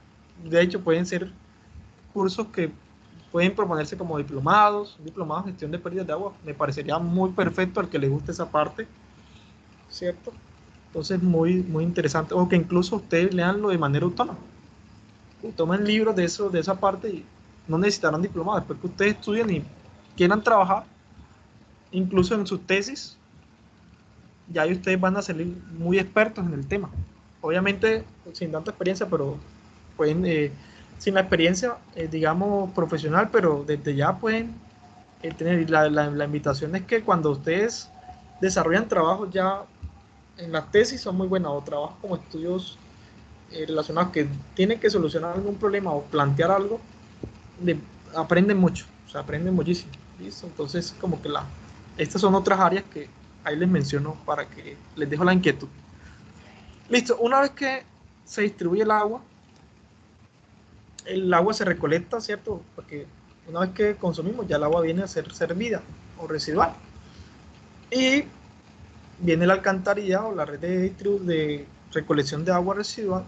De hecho, pueden ser cursos que pueden proponerse como diplomados en gestión de pérdidas de agua. Me parecería muy perfecto al que le guste esa parte, ¿cierto? Entonces, muy, muy interesante. O que incluso ustedes leanlo de manera autónoma. Tomen libros de eso, de esa parte y no necesitarán diplomados. Después que ustedes estudien y quieran trabajar, incluso en sus tesis, ya ahí ustedes van a salir muy expertos en el tema. Obviamente, sin tanta experiencia, pero pueden, sin la experiencia, digamos, profesional, pero desde ya pueden tener. La invitación es que cuando ustedes desarrollan trabajos ya en la tesis, son muy buenos, o trabajos como estudios relacionados que tienen que solucionar algún problema o plantear algo, de, aprenden mucho, o sea, aprenden muchísimo. ¿Listo? Entonces, como que estas son otras áreas que ahí les menciono para que les dejo la inquietud. Listo, una vez que se distribuye el agua se recolecta, ¿cierto? Porque una vez que consumimos, ya el agua viene a ser servida o residual. Y viene el alcantarillado, la red de recolección de agua residual,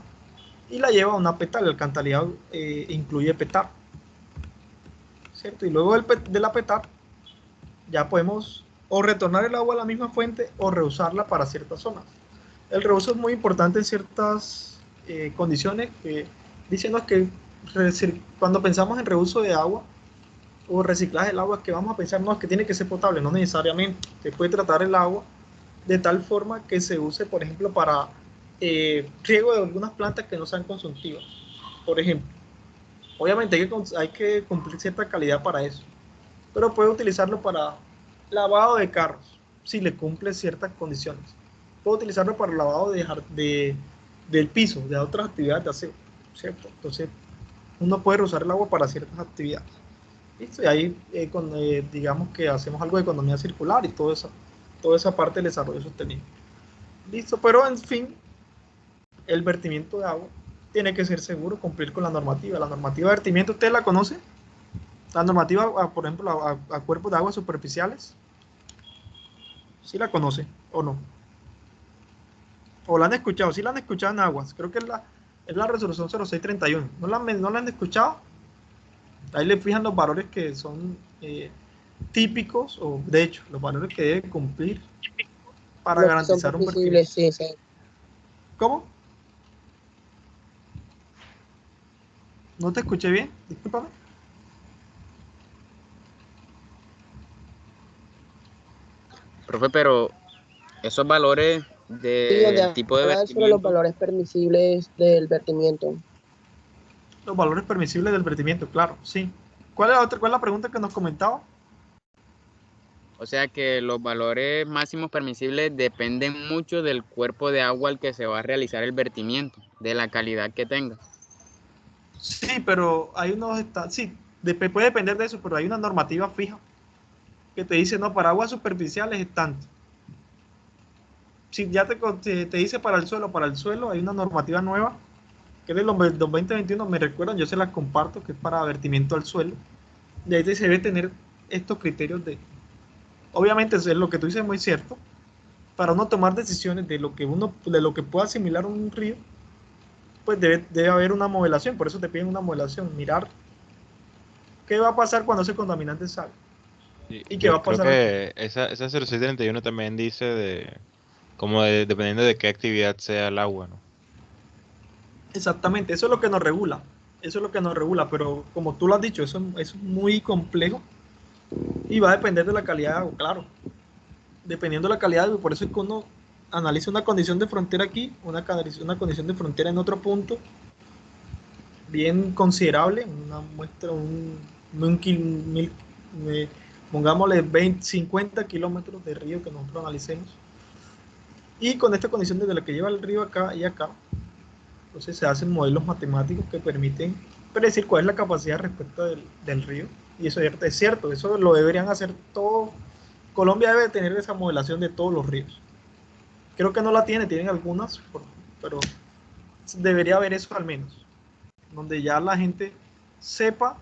y la lleva a una petar. El alcantarillado incluye petar, ¿cierto? Y luego de la petar, ya podemos o retornar el agua a la misma fuente o reusarla para ciertas zonas. El reuso es muy importante en ciertas condiciones que dicen que cuando pensamos en reuso de agua o reciclaje del agua, que vamos a pensar, no, es que tiene que ser potable, no necesariamente. Se puede tratar el agua de tal forma que se use, por ejemplo, para riego de algunas plantas que no sean consultivas. Por ejemplo, obviamente hay que cumplir cierta calidad para eso, pero puede utilizarlo para lavado de carros, si le cumple ciertas condiciones. Puede utilizarlo para lavado del piso, de otras actividades de aseo, ¿cierto? Entonces, uno puede usar el agua para ciertas actividades. ¿Listo? Y ahí, digamos que hacemos algo de economía circular y toda esa parte del desarrollo sostenible. Listo, pero en fin, el vertimiento de agua tiene que ser seguro, cumplir con la normativa. La normativa de vertimiento, ¿usted la conoce? La normativa, por ejemplo, a cuerpos de aguas superficiales. ¿Sí la conoce o no? ¿O la han escuchado? Sí la han escuchado en aguas. Creo que es la resolución 0631. ¿No la han escuchado? Ahí le fijan los valores que son típicos, o de hecho, los valores que debe cumplir para Los que son garantizar un vertimiento. permisibles, sí, sí. ¿Cómo? ¿No te escuché bien? Discúlpame. Profe, pero esos valores Sí, del donde tipo de habla sobre los vertimiento, valores permisibles del vertimiento. Los valores permisibles del vertimiento, claro, sí. ¿Cuál es la pregunta que nos comentaba? o sea que los valores máximos permisibles dependen mucho del cuerpo de agua al que se va a realizar el vertimiento, de la calidad que tenga. Sí, pero hay sí, puede depender de eso, pero hay una normativa fija que te dice, no, para aguas superficiales es tanto. Si ya te dice para el suelo hay una normativa nueva, que es del 2021, me recuerdan, yo se las comparto, que es para vertimiento al suelo. De ahí se debe tener estos criterios obviamente, es lo que tú dices es muy cierto, para uno tomar decisiones de lo que pueda asimilar un río, pues debe haber una modelación, por eso te piden una modelación, mirar qué va a pasar cuando ese contaminante salga Sí, y qué va yo a creo pasar al. que esa 0631 también dice dependiendo de qué actividad sea el agua, ¿no? Exactamente, eso es lo que nos regula, pero como tú lo has dicho, eso es muy complejo y va a depender de la calidad de agua, claro, dependiendo de la calidad de agua, por eso es que uno analiza una condición de frontera aquí, una condición de frontera en otro punto, bien considerable, una muestra, eh, pongámosle 50 kilómetros de río que nosotros analicemos, y con esta condición desde la que lleva el río acá y acá. Entonces se hacen modelos matemáticos que permiten predecir cuál es la capacidad respecto del río. Y eso es cierto, eso lo deberían hacer todos. Colombia debe tener esa modelación de todos los ríos. Creo que no la tienen algunas, pero debería haber eso al menos, donde ya la gente sepa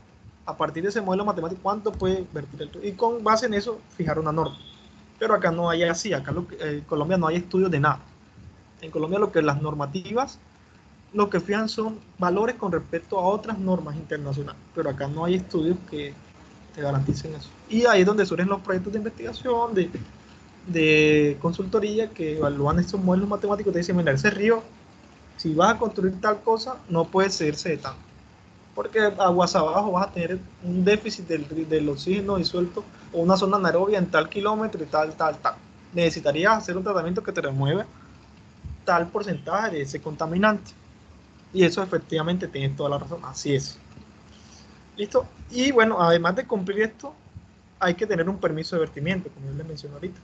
a partir de ese modelo matemático cuánto puede vertir el río y con base en eso fijar una norma. Pero acá no hay así, acá en Colombia no hay estudios de nada. En Colombia lo que las normativas lo que fijan son valores con respecto a otras normas internacionales, pero acá no hay estudios que te garanticen eso. Y ahí es donde surgen los proyectos de investigación, de consultoría que evalúan estos modelos matemáticos. Te dicen, mira, ese río, si vas a construir tal cosa, no puede cederse de tanto, porque aguas abajo vas a tener un déficit del oxígeno disuelto o una zona anaerobia en tal kilómetro y tal. Necesitarías hacer un tratamiento que te remueva tal porcentaje de ese contaminante. Y eso efectivamente tienes toda la razón, así es. ¿Listo? Y bueno, además de cumplir esto, hay que tener un permiso de vertimiento, como yo les mencioné ahorita.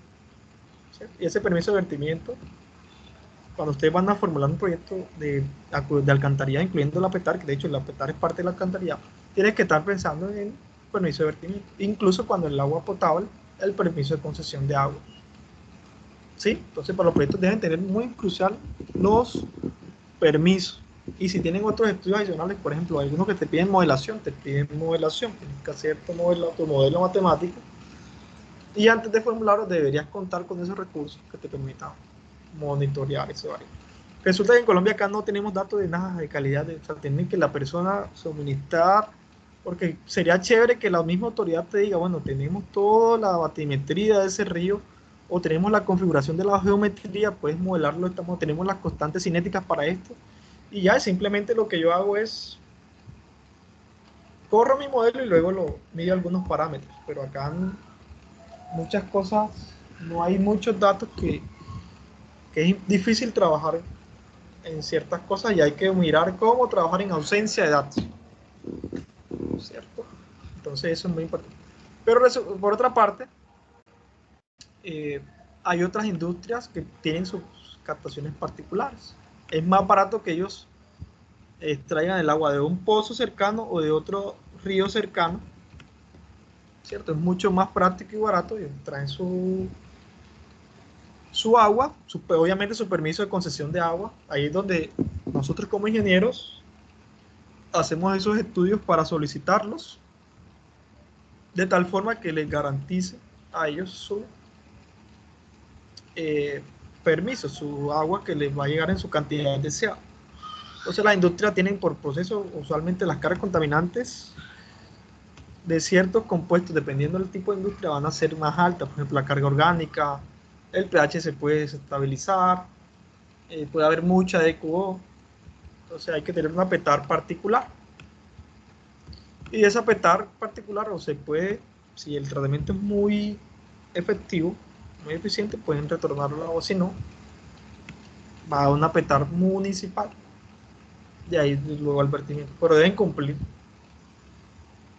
¿Cierto? Y ese permiso de vertimiento, cuando ustedes van a formular un proyecto de alcantarillado, incluyendo la PETAR, que de hecho la PETAR es parte del alcantarillado, tienes que estar pensando en el permiso de vertimiento. Incluso cuando el agua potable, el permiso de concesión de agua. ¿Sí? Entonces, para los proyectos deben tener muy crucial los permisos. Y si tienen otros estudios adicionales, por ejemplo, algunos que te piden modelación, tienes que hacer tu modelo matemático. Y antes de formularlo, deberías contar con esos recursos que te permitan monitorear ese área. Resulta que en Colombia acá no tenemos datos de nada de calidad, o sea, tienen que la persona suministrar, porque sería chévere que la misma autoridad te diga, bueno, tenemos toda la batimetría de ese río, o tenemos la configuración de la geometría, puedes modelarlo, tenemos las constantes cinéticas para esto, y ya simplemente lo que yo hago es corro mi modelo y luego lo mido algunos parámetros, pero acá muchas cosas, no hay muchos datos que es difícil trabajar en ciertas cosas y hay que mirar cómo trabajar en ausencia de datos, ¿cierto? Entonces eso es muy importante. Pero por otra parte, hay otras industrias que tienen sus captaciones particulares. Es más barato que ellos extraigan el agua de un pozo cercano o de otro río cercano, ¿cierto? Es mucho más práctico y barato y traen su agua, obviamente su permiso de concesión de agua. Ahí es donde nosotros como ingenieros hacemos esos estudios para solicitarlos de tal forma que les garantice a ellos su permiso, su agua que les va a llegar en su cantidad deseada. Entonces las industrias tienen por proceso usualmente las cargas contaminantes de ciertos compuestos, dependiendo del tipo de industria, van a ser más altas. Por ejemplo, la carga orgánica, el pH se puede desestabilizar, puede haber mucha DQO. Entonces hay que tener una PETAR particular. Y esa PETAR particular, o se puede, si el tratamiento es muy efectivo, muy eficiente, pueden retornarlo, o si no, va a una PETAR municipal. De ahí luego al vertimiento. Pero deben cumplir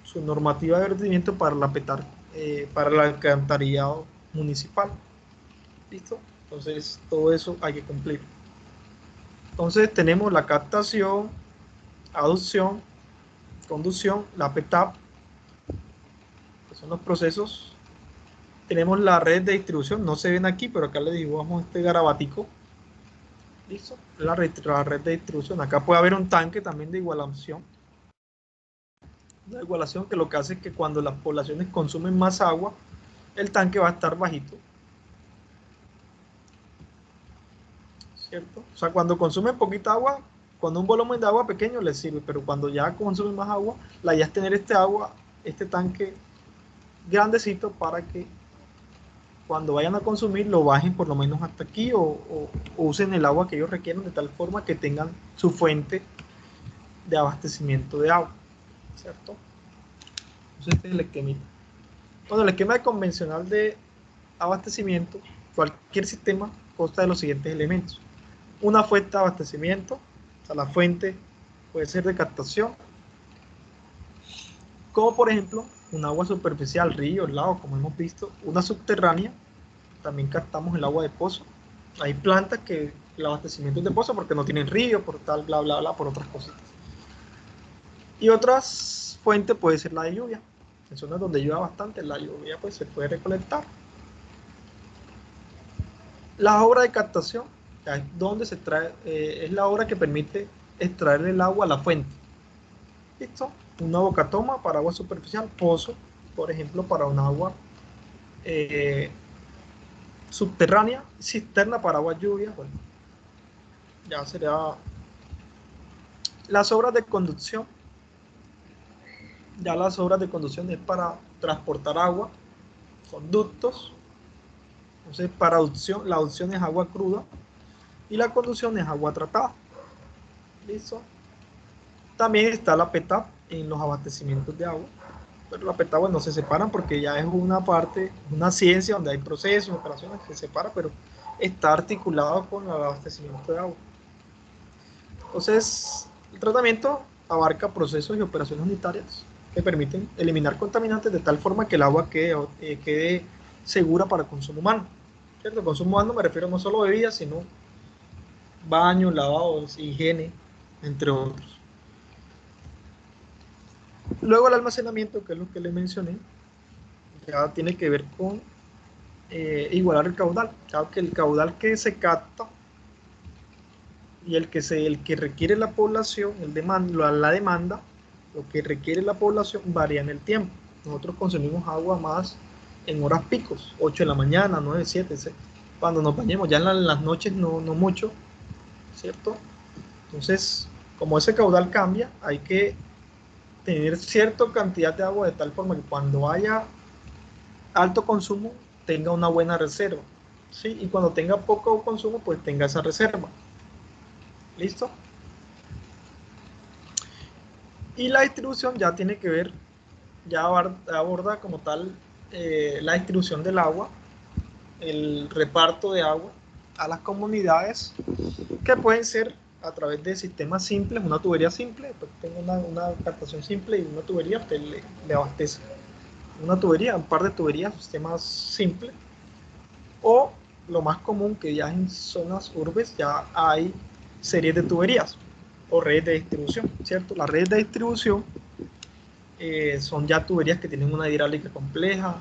su normativa de vertimiento para la PETAR, para el alcantarillado municipal. ¿Listo? Entonces todo eso hay que cumplir. Entonces tenemos la captación, aducción, conducción, la PETAP, que son los procesos. Tenemos la red de distribución, no se ven aquí, pero acá le dibujamos este garabatico. ¿Listo? La red de distribución. Acá puede haber un tanque también de igualación. Una igualación que lo que hace es que cuando las poblaciones consumen más agua, el tanque va a estar bajito. ¿Cierto? O sea, cuando consumen poquita agua, cuando un volumen de agua pequeño les sirve, pero cuando ya consumen más agua, la idea es tener este tanque grandecito para que cuando vayan a consumir lo bajen por lo menos hasta aquí o usen el agua que ellos requieren de tal forma que tengan su fuente de abastecimiento de agua, ¿cierto? Entonces este es el esquemita. Bueno, el esquema convencional de abastecimiento, cualquier sistema consta de los siguientes elementos. Una fuente de abastecimiento, o sea, la fuente puede ser de captación, como por ejemplo un agua superficial, río, lago, como hemos visto, una subterránea, también captamos el agua de pozo. Hay plantas que el abastecimiento es de pozo porque no tienen río, por tal, bla, bla, bla, por otras cositas. Y otras fuentes puede ser la de lluvia. En zonas donde llueva bastante, la lluvia pues se puede recolectar. La obra de captación, ya es donde se trae, es la obra que permite extraer el agua a la fuente. ¿Listo? Una bocatoma para agua superficial, pozo, por ejemplo, para un agua subterránea, cisterna para agua lluvia. Bueno, ya sería las obras de conducción. Ya las obras de conducción es para transportar agua, son ductos. Entonces, para adducción, la adducción es agua cruda y la conducción es agua tratada. ¿Listo? También está la PETAP en los abastecimientos de agua, pero la PETAP no se separan porque ya es una parte, una ciencia donde hay procesos, operaciones que se separan, pero está articulado con el abastecimiento de agua. Entonces, el tratamiento abarca procesos y operaciones unitarias que permiten eliminar contaminantes de tal forma que el agua quede segura para el consumo humano. ¿Cierto? El consumo humano me refiero no solo a bebidas, sino baños, lavados, higiene, entre otros. Luego el almacenamiento, que es lo que le mencioné, ya tiene que ver con igualar el caudal. Claro que el caudal que se capta y el que requiere la población, la demanda, lo que requiere la población varía en el tiempo. Nosotros consumimos agua más en horas picos, 8 de la mañana, 9, 7, cuando nos bañemos, ya en las noches no mucho, ¿cierto? Entonces, como ese caudal cambia, hay que tener cierta cantidad de agua de tal forma que cuando haya alto consumo tenga una buena reserva, ¿sí? Y cuando tenga poco consumo, pues tenga esa reserva. ¿Listo? Y la distribución ya tiene que ver, ya aborda como tal la distribución del agua, el reparto de agua a las comunidades, que pueden ser a través de sistemas simples, una tubería simple, pues tengo una captación simple y una tubería, usted le abastece una tubería, un par de tuberías, sistemas simples, o lo más común que ya en zonas urbes ya hay series de tuberías o redes de distribución, ¿cierto? Las redes de distribución son ya tuberías que tienen una hidráulica compleja,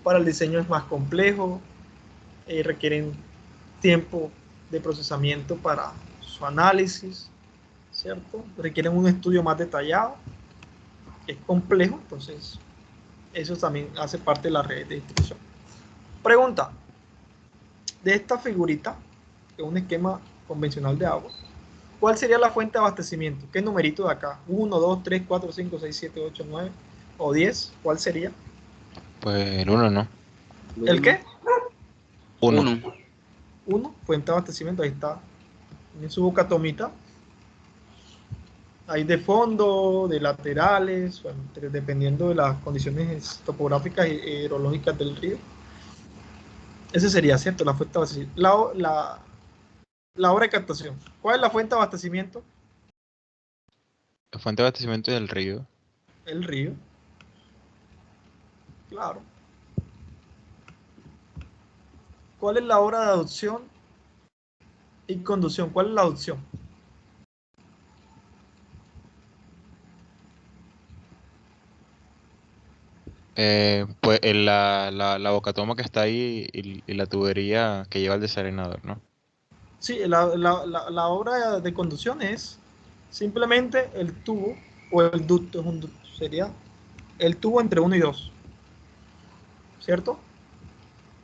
para el diseño es más complejo, requieren tiempo de procesamiento para su análisis, ¿cierto? Requieren un estudio más detallado, es complejo, entonces eso también hace parte de la red de distribución. Pregunta, de esta figurita, que es un esquema convencional de agua, ¿cuál sería la fuente de abastecimiento? ¿Qué numerito de acá? 1, 2, 3, 4, 5, 6, 7, 8, 9 o 10. ¿Cuál sería? Pues el 1, ¿no? ¿El qué? 1. 1, fuente de abastecimiento, ahí está. En su boca tomita. Hay de fondo, de laterales, bueno, dependiendo de las condiciones topográficas y hidrológicas del río. Ese sería, ¿cierto? La fuente de abastecimiento. La obra de captación. ¿Cuál es la fuente de abastecimiento? La fuente de abastecimiento del río. El río. Claro. ¿Cuál es la obra de adducción y conducción? ¿Cuál es la adducción? Pues la bocatoma que está ahí y la tubería que lleva al desarenador, ¿no? Sí, la obra de conducción es simplemente el tubo o el ducto, es un ducto, sería el tubo entre 1 y 2, ¿cierto?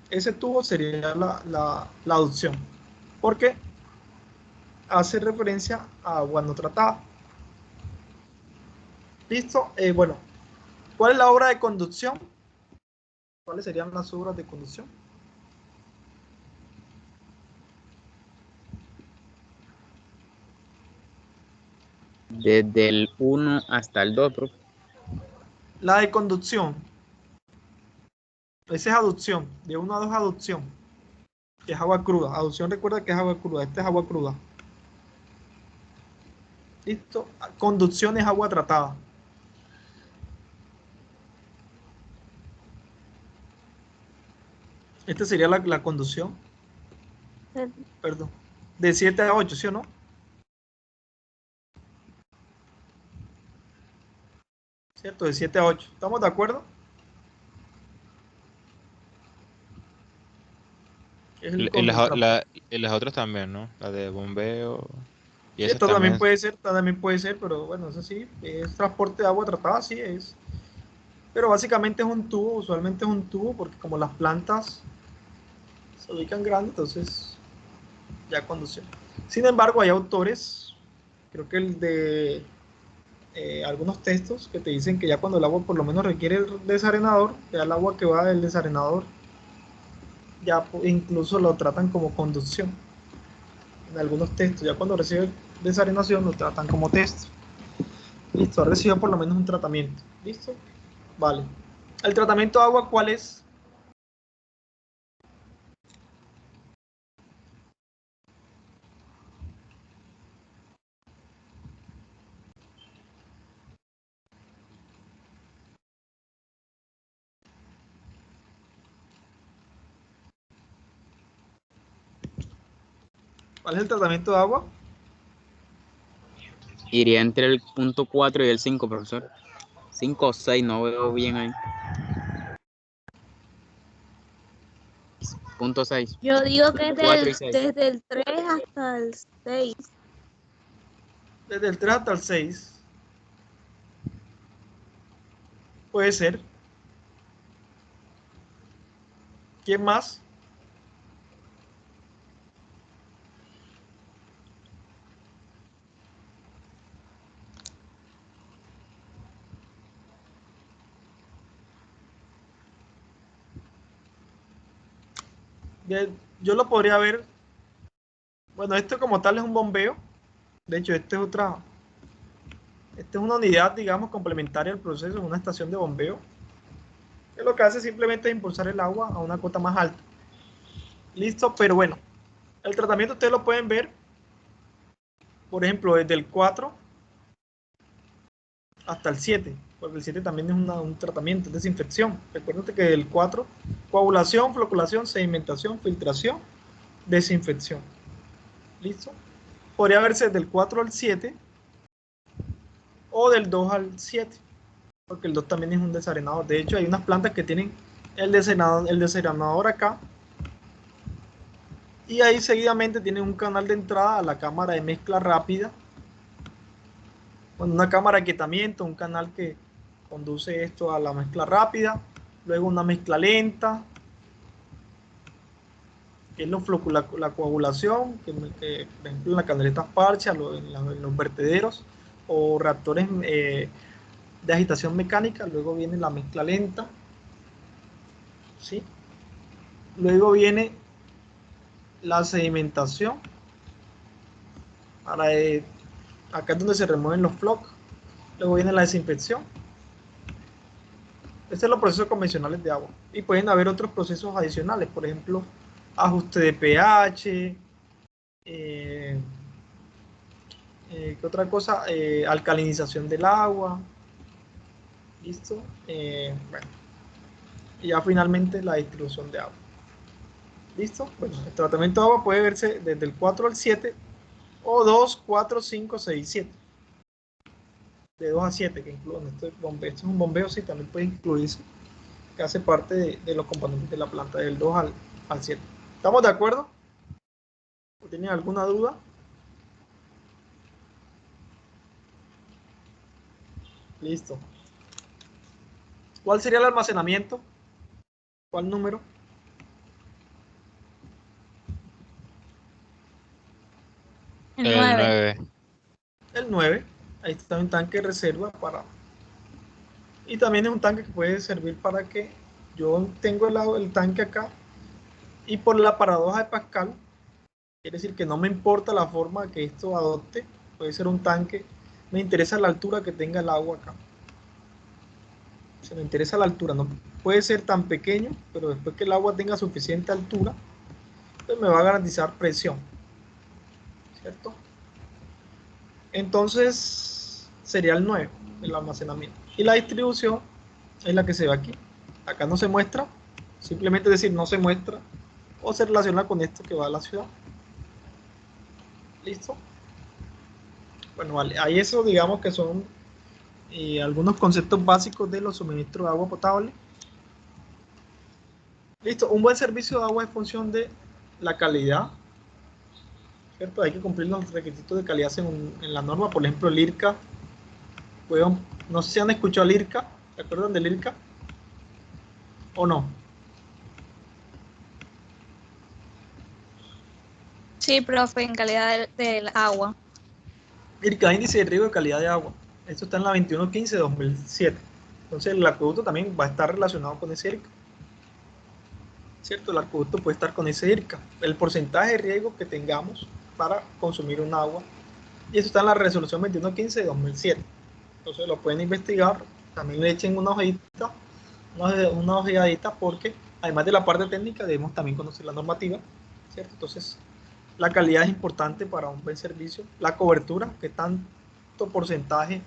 Ese tubo sería la adducción, porque hace referencia a agua no tratada. ¿Listo? Bueno, ¿cuál es la obra de conducción? ¿Cuáles serían las obras de conducción? Desde el 1 hasta el 2, profe. La de conducción, esa es aducción, de 1 a 2 aducción, que es agua cruda. Aducción recuerda que es agua cruda, esta es agua cruda. ¿Listo? Conducción es agua tratada. Esta sería la conducción, perdón, de 7 a 8, ¿sí o no? ¿Cierto? De 7 a 8. ¿Estamos de acuerdo? Ok. Es el En las, contrapunto. en las otras también, ¿no? La de bombeo. Y Sí, esas esto también también. puede ser, pero bueno, eso sí, es transporte de agua tratada, sí es. Pero básicamente es un tubo, usualmente es un tubo, porque como las plantas se ubican grandes, entonces ya conducción. Sin embargo, hay autores, creo que el de algunos textos que te dicen que ya cuando el agua por lo menos requiere el desarenador, ya el agua que va del desarenador, ya incluso lo tratan como conducción. En algunos textos, ya cuando recibe desarenación, lo tratan como texto. Listo, ha recibido por lo menos un tratamiento. ¿Listo? Vale. ¿El tratamiento de agua cuál es? ¿Cuál es el tratamiento de agua? Iría entre el punto 4 y el 5, profesor. 5 o 6, no veo bien ahí. Punto 6. Yo digo que 4 y 6. desde el 3 hasta el 6. Desde el 3 hasta el 6. Puede ser. ¿Quién más? Yo lo podría ver. Bueno, esto como tal es un bombeo. De hecho, esta es una unidad, digamos, complementaria al proceso, una estación de bombeo, que lo que hace simplemente es impulsar el agua a una cota más alta. Listo, pero bueno, el tratamiento ustedes lo pueden ver, por ejemplo, desde el 4 hasta el 7, porque el 7 también es un tratamiento, es desinfección. Recuerden que el 4, coagulación, floculación, sedimentación, filtración, desinfección. ¿Listo? Podría verse del 4 al 7 o del 2 al 7, porque el 2 también es un desarenador. De hecho, hay unas plantas que tienen el desarenador acá, y ahí seguidamente tienen un canal de entrada a la cámara de mezcla rápida, con una cámara de aquietamiento, un canal que conduce esto a la mezcla rápida, luego una mezcla lenta, que es la coagulación, que por ejemplo en la canaletas parcha, en los vertederos o reactores de agitación mecánica. Luego viene la mezcla lenta, ¿sí? Luego viene la sedimentación, acá es donde se remueven los flocos. Luego viene la desinfección. Estos son los procesos convencionales de agua. Y pueden haber otros procesos adicionales, por ejemplo, ajuste de pH, ¿qué otra cosa? Alcalinización del agua. ¿Listo? Bueno, y ya finalmente la distribución de agua. ¿Listo? Bueno, el tratamiento de agua puede verse desde el 4 al 7 o 2, 4, 5, 6, 7. De 2 a 7 que incluyen este bombeo. Esto es un bombeo, sí, también puede incluirse, que hace parte de los componentes de la planta, del 2 al 7. ¿Estamos de acuerdo? ¿O tienen alguna duda? Listo. ¿Cuál sería el almacenamiento? ¿Cuál número? El El 9. 9. El 9. Ahí está un tanque de reserva para... Y también es un tanque que puede servir para que yo tengo el tanque acá, y por la paradoja de Pascal, quiere decir que no me importa la forma que esto adopte, puede ser un tanque, me interesa la altura que tenga el agua acá. Se me interesa la altura, no puede ser tan pequeño, pero después que el agua tenga suficiente altura, pues me va a garantizar presión, ¿cierto? Entonces sería el 9, el almacenamiento. Y la distribución es la que se ve aquí. Acá no se muestra, simplemente decir no se muestra, o se relaciona con esto que va a la ciudad. ¿Listo? Bueno, vale, hay eso, digamos que son algunos conceptos básicos de los suministros de agua potable. Listo, un buen servicio de agua es función de la calidad, ¿cierto? Hay que cumplir los requisitos de calidad según en la norma. Por ejemplo, el IRCA, no sé si han escuchado el IRCA, ¿se acuerdan del IRCA? ¿O no? Sí, profe, en calidad del agua. IRCA, índice de riesgo de calidad de agua. Esto está en la 2115 de 2007. Entonces el acueducto también va a estar relacionado con ese IRCA. ¿Cierto? El acueducto puede estar con ese IRCA. El porcentaje de riesgo que tengamos para consumir un agua. Y eso está en la resolución 2115 de 2007. Entonces lo pueden investigar. También le echen una hojita, una ojeadita, porque además de la parte técnica debemos también conocer la normativa, ¿cierto? Entonces la calidad es importante para un buen servicio. La cobertura, que tanto porcentaje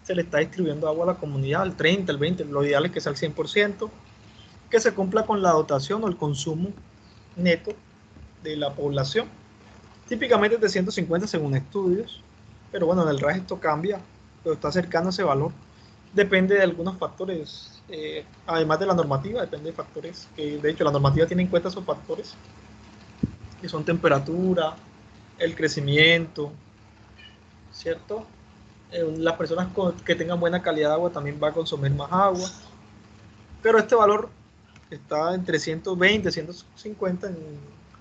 se le está distribuyendo agua a la comunidad, el 30, el 20, lo ideal es que sea el 100%, que se cumpla con la dotación o el consumo neto de la población. Típicamente es de 150 según estudios, pero bueno, en el RAS esto cambia, pero está cercano a ese valor. Depende de algunos factores, además de la normativa, depende de factores que, de hecho, la normativa tiene en cuenta esos factores, que son temperatura, el crecimiento, ¿cierto? Las personas que tengan buena calidad de agua también van a consumir más agua, pero este valor está entre 120 y 150 en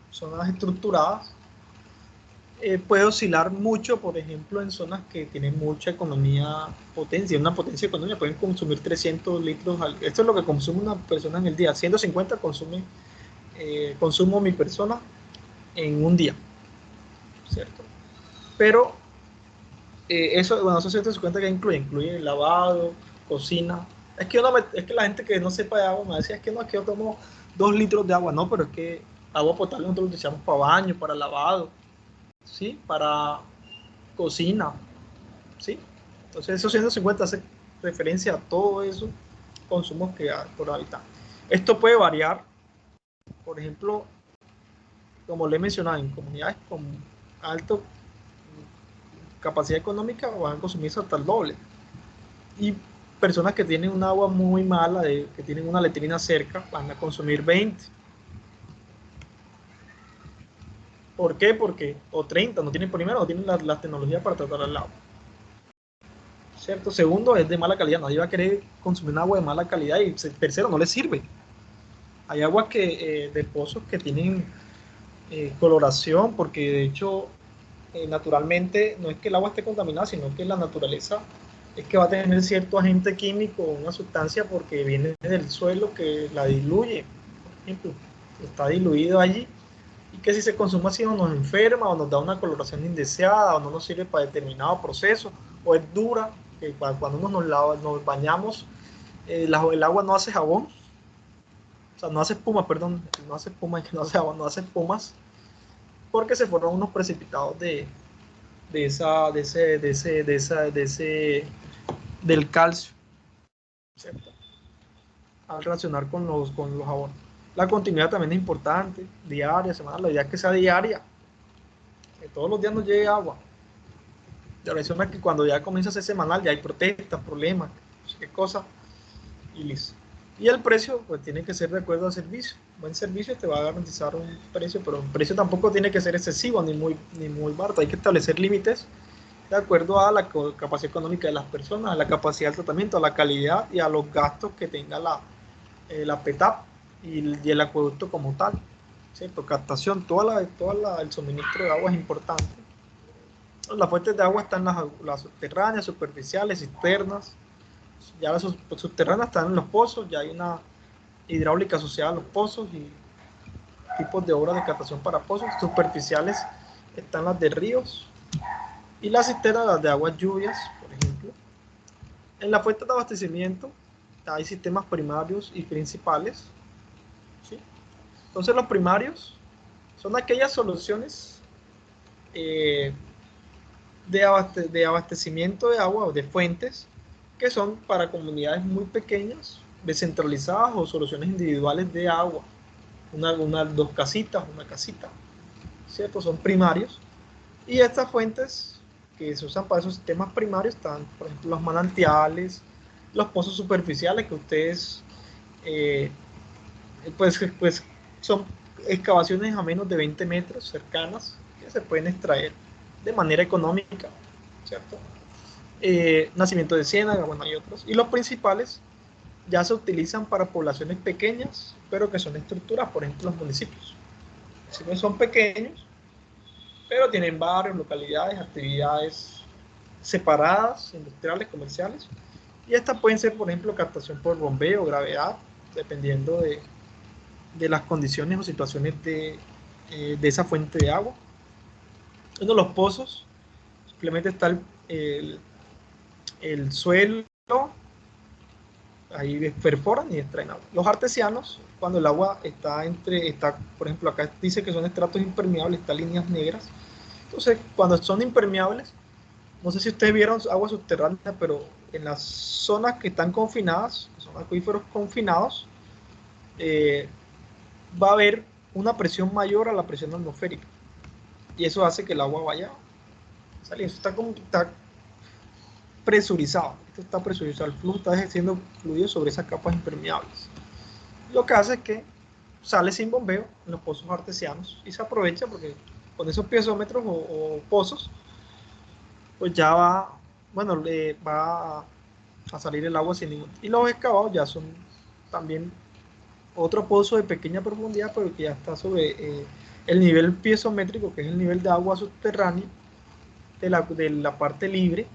zonas estructuradas. Puede oscilar mucho, por ejemplo, en zonas que tienen mucha economía, una potencia económica, pueden consumir 300 litros. Esto es lo que consume una persona en el día. 150 consumo mi persona en un día, ¿cierto? Pero eso, bueno, esos 150 que incluye lavado, cocina. Es que la gente que no sepa de agua me decía, es que no, es que yo tomo 2 litros de agua. No, pero es que agua potable nosotros lo utilizamos para baño, para lavado, ¿sí? Para cocina, ¿sí? Entonces esos 150 hace referencia a todo eso consumos que hay por habitante. Esto puede variar, por ejemplo, como le he mencionado, en comunidades con alta capacidad económica van a consumir hasta el doble. Y personas que tienen un agua muy mala, que tienen una letrina cerca, van a consumir 20. ¿Por qué? Porque, o 30, no tienen, primero, no tienen la tecnología para tratar el agua. ¿Cierto? Segundo, es de mala calidad. Nadie va a querer consumir un agua de mala calidad. Y tercero, no les sirve. Hay aguas de pozos que tienen coloración, porque de hecho, naturalmente, no es que el agua esté contaminada, sino que la naturaleza es que va a tener cierto agente químico, una sustancia, porque viene del suelo que la diluye. Por ejemplo, está diluido allí, y que si se consume así o nos enferma, o nos da una coloración indeseada, o no nos sirve para determinado proceso, o es dura, que cuando nos bañamos, el agua no hace jabón, o sea, no hace espuma, perdón, no hace espuma, que no hace jabón, no hace espumas, porque se forman unos precipitados del calcio, ¿cierto? Al reaccionar con los jabones. La continuidad también es importante, diaria, semanal, la idea es que sea diaria, que todos los días nos llegue agua. La versión es que cuando ya comienza a ser semanal, ya hay protestas, problemas, no sé qué cosa, y listo. Y el precio, pues tiene que ser de acuerdo al servicio. Un buen servicio te va a garantizar un precio, pero el precio tampoco tiene que ser excesivo ni muy barato. Hay que establecer límites de acuerdo a la capacidad económica de las personas, a la capacidad de tratamiento, a la calidad y a los gastos que tenga la PETAP y el acueducto como tal, ¿cierto? Captación, el suministro de agua es importante. Las fuentes de agua están las subterráneas, superficiales, cisternas. Ya las subterráneas están en los pozos, ya hay una hidráulica asociada a los pozos y tipos de obras de captación para pozos. Superficiales están las de ríos y las cisternas, las de aguas lluvias, por ejemplo. En la fuente de abastecimiento hay sistemas primarios y principales, ¿sí? Entonces los primarios son aquellas soluciones de abastecimiento de agua o de fuentes que son para comunidades muy pequeñas, descentralizadas o soluciones individuales de agua. Dos casitas, una casita, ¿cierto? Son primarios. Y estas fuentes que se usan para esos sistemas primarios están, por ejemplo, los manantiales, los pozos superficiales que ustedes, pues son excavaciones a menos de 20 metros cercanas que se pueden extraer de manera económica, ¿cierto? Nacimiento de ciénaga, bueno, hay otros. Y los principales ya se utilizan para poblaciones pequeñas, pero que son estructuras, por ejemplo, los municipios. Si no son pequeños, pero tienen barrios, localidades, actividades separadas, industriales, comerciales. Y estas pueden ser, por ejemplo, captación por bombeo, gravedad, dependiendo de las condiciones o situaciones de esa fuente de agua. Bueno, los pozos, simplemente está el suelo, ahí perforan y extraen agua. Los artesianos, cuando el agua está, por ejemplo, acá dice que son estratos impermeables, está líneas negras. Entonces, cuando son impermeables, no sé si ustedes vieron agua subterránea, pero en las zonas que están confinadas, que son acuíferos confinados, va a haber una presión mayor a la presión atmosférica. Y eso hace que el agua vaya saliendo. Está presurizado. Esto está presurizado. El flujo está ejerciendo fluido sobre esas capas impermeables. Lo que hace es que sale sin bombeo en los pozos artesianos y se aprovecha porque con esos piezómetros o pozos, pues ya va, bueno, va a salir el agua sin ningún. Y los excavados ya son también otro pozo de pequeña profundidad, pero que ya está sobre el nivel piezométrico, que es el nivel de agua subterránea de la parte libre,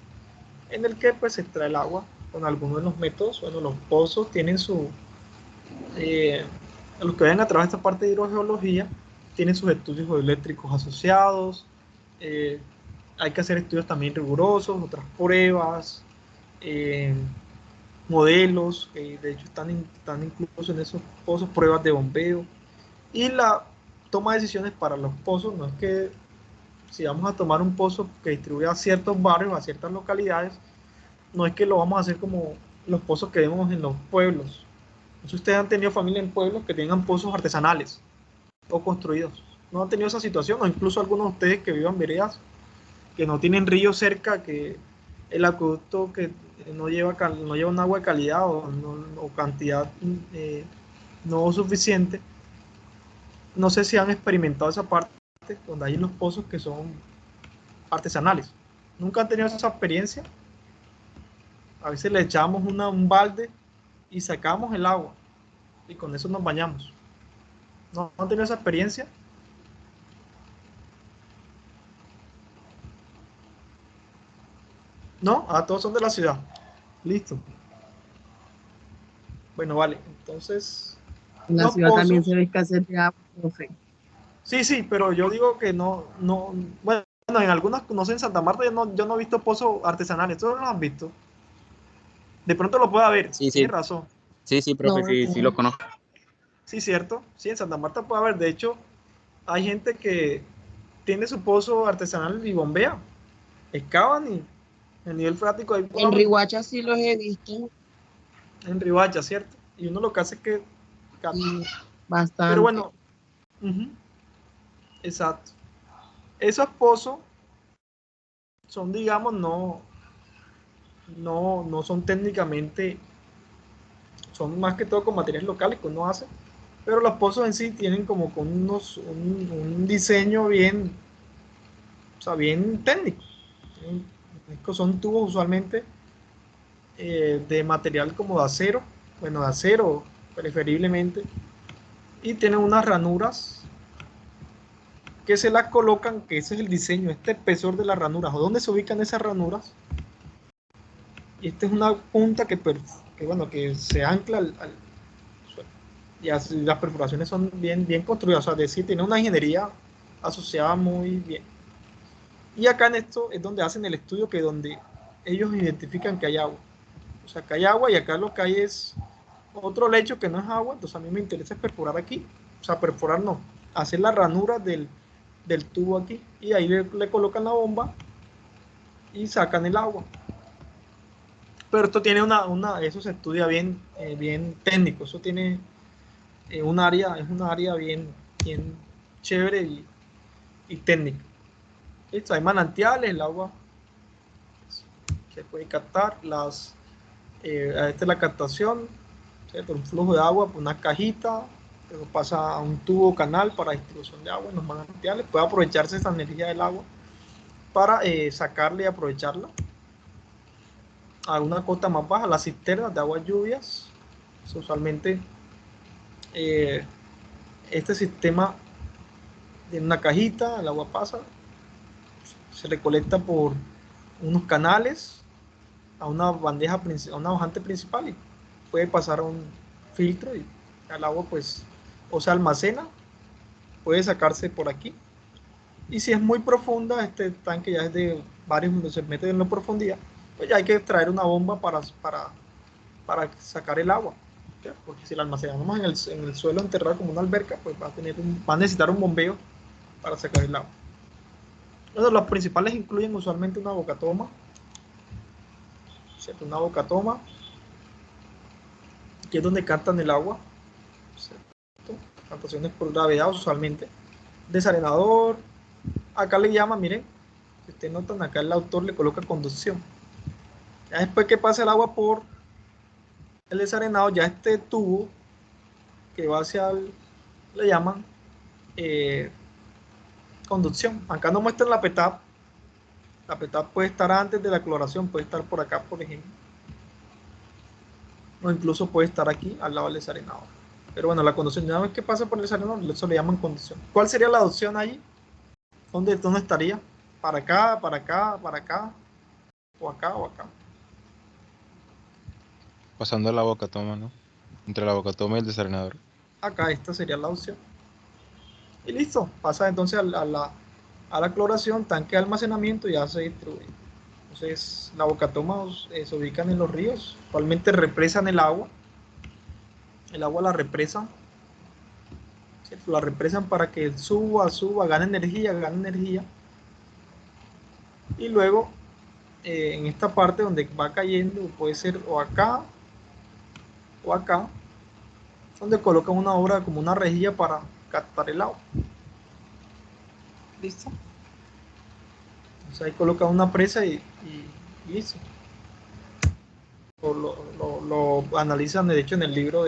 en el que pues se extrae el agua con algunos de los métodos. Bueno, los pozos tienen su, los que vayan a través de esta parte de hidrogeología, tienen sus estudios eléctricos asociados, hay que hacer estudios también rigurosos, otras pruebas, modelos, que de hecho están incluso en esos pozos, pruebas de bombeo, y la toma de decisiones para los pozos. No es que si vamos a tomar un pozo que distribuye a ciertos barrios, a ciertas localidades, no es que lo vamos a hacer como los pozos que vemos en los pueblos. No sé si ustedes han tenido familia en pueblos que tengan pozos artesanales o construidos. ¿No han tenido esa situación? O incluso algunos de ustedes que vivan en veredas, que no tienen río cerca, que el acueducto que no lleva un agua de calidad o cantidad no suficiente. No sé si han experimentado esa parte donde hay los pozos que son artesanales. ¿Nunca han tenido esa experiencia? A veces le echamos un balde y sacamos el agua y con eso nos bañamos. ¿No han tenido esa experiencia? ¿No? Todos son de la ciudad. Listo. Bueno, vale. Entonces, En la los ciudad también pozos, se ve escasez de agua, profe. sí, pero yo digo que bueno, en algunas, no sé, en Santa Marta yo no he visto pozos artesanales. ¿Todos los han visto? De pronto lo puede haber, Sí, tienes sí, razón. sí, profe, No, sí lo conozco. Sí, cierto. Sí, en Santa Marta puede haber. De hecho, hay gente que tiene su pozo artesanal y bombea. Excavan y el nivel freático ahí en bajo Riohacha sí los he visto en Riohacha, ¿cierto? Y uno lo que hace es que capta. y Pero bastante. bueno, exacto. Esos pozos son, digamos, no son técnicamente, son más que todo con materiales locales que uno hace, pero los pozos en sí tienen como con un diseño bien, o sea, bien técnico. Son tubos usualmente de material como de acero, bueno, de acero preferiblemente, y tienen unas ranuras que se las colocan, que ese es el diseño, este espesor de las ranuras, o dónde se ubican esas ranuras. Y esta es una punta que se ancla al suelo. Y así, las perforaciones son bien construidas, o sea, decir, tiene una ingeniería asociada muy bien. Y acá en esto es donde hacen el estudio, que donde ellos identifican que hay agua. O sea, que hay agua y acá lo que hay es otro lecho que no es agua. Entonces a mí me interesa perforar aquí. O sea, perforar no, hacer la ranura del tubo aquí. Y ahí le colocan la bomba y sacan el agua. Pero esto tiene eso se estudia bien técnico. Eso tiene es un área bien chévere y técnica. Esto, hay manantiales, el agua se puede captar, esta es la captación, ¿cierto? Un flujo de agua por una cajita, luego pasa a un tubo canal para distribución de agua en los manantiales, puede aprovecharse esa energía del agua para sacarla y aprovecharla a una cota más baja, las cisternas de aguas lluvias. Usualmente este sistema tiene una cajita, el agua pasa, se recolecta por unos canales a una bandeja, a una bajante principal, y puede pasar a un filtro y el agua pues o se almacena, puede sacarse por aquí. Y si es muy profunda, este tanque ya es de varios, se mete en la profundidad, pues ya hay que traer una bomba para sacar el agua, ¿sí? Porque si la almacenamos en el suelo enterrado como una alberca, pues va a necesitar un bombeo para sacar el agua. Bueno, los principales incluyen usualmente una bocatoma, ¿cierto? Una bocatoma, que es donde captan el agua, ¿cierto? Captaciones por gravedad usualmente. Desarenador, acá le llama, miren, si ustedes notan, acá el autor le coloca conducción. Ya después que pasa el agua por el desarenado, ya este tubo que va hacia el, le llaman conducción. Acá no muestran la PETAP. La PETAP puede estar antes de la cloración, puede estar por acá, por ejemplo, o incluso puede estar aquí al lado del desarenado. Pero bueno, la conducción, una vez que pasa por el desarenado, eso le llaman conducción. ¿Cuál sería la adopción allí? ¿Dónde estaría? Para acá, para acá, para acá, o acá, o acá. Pasando la bocatoma, ¿no? Entre la bocatoma y el desarenador. Acá esta sería la opción. Y listo, pasa entonces a la cloración, tanque de almacenamiento, y ya se distribuye. Entonces la bocatoma se ubican en los ríos, actualmente represan el agua la represan, ¿cierto? La represan para que suba, gane energía, y luego en esta parte donde va cayendo, puede ser o acá, donde colocan una obra como una rejilla para captar el agua. ¿Listo? Entonces ahí colocan una presa y listo. Lo analizan, de hecho, en el libro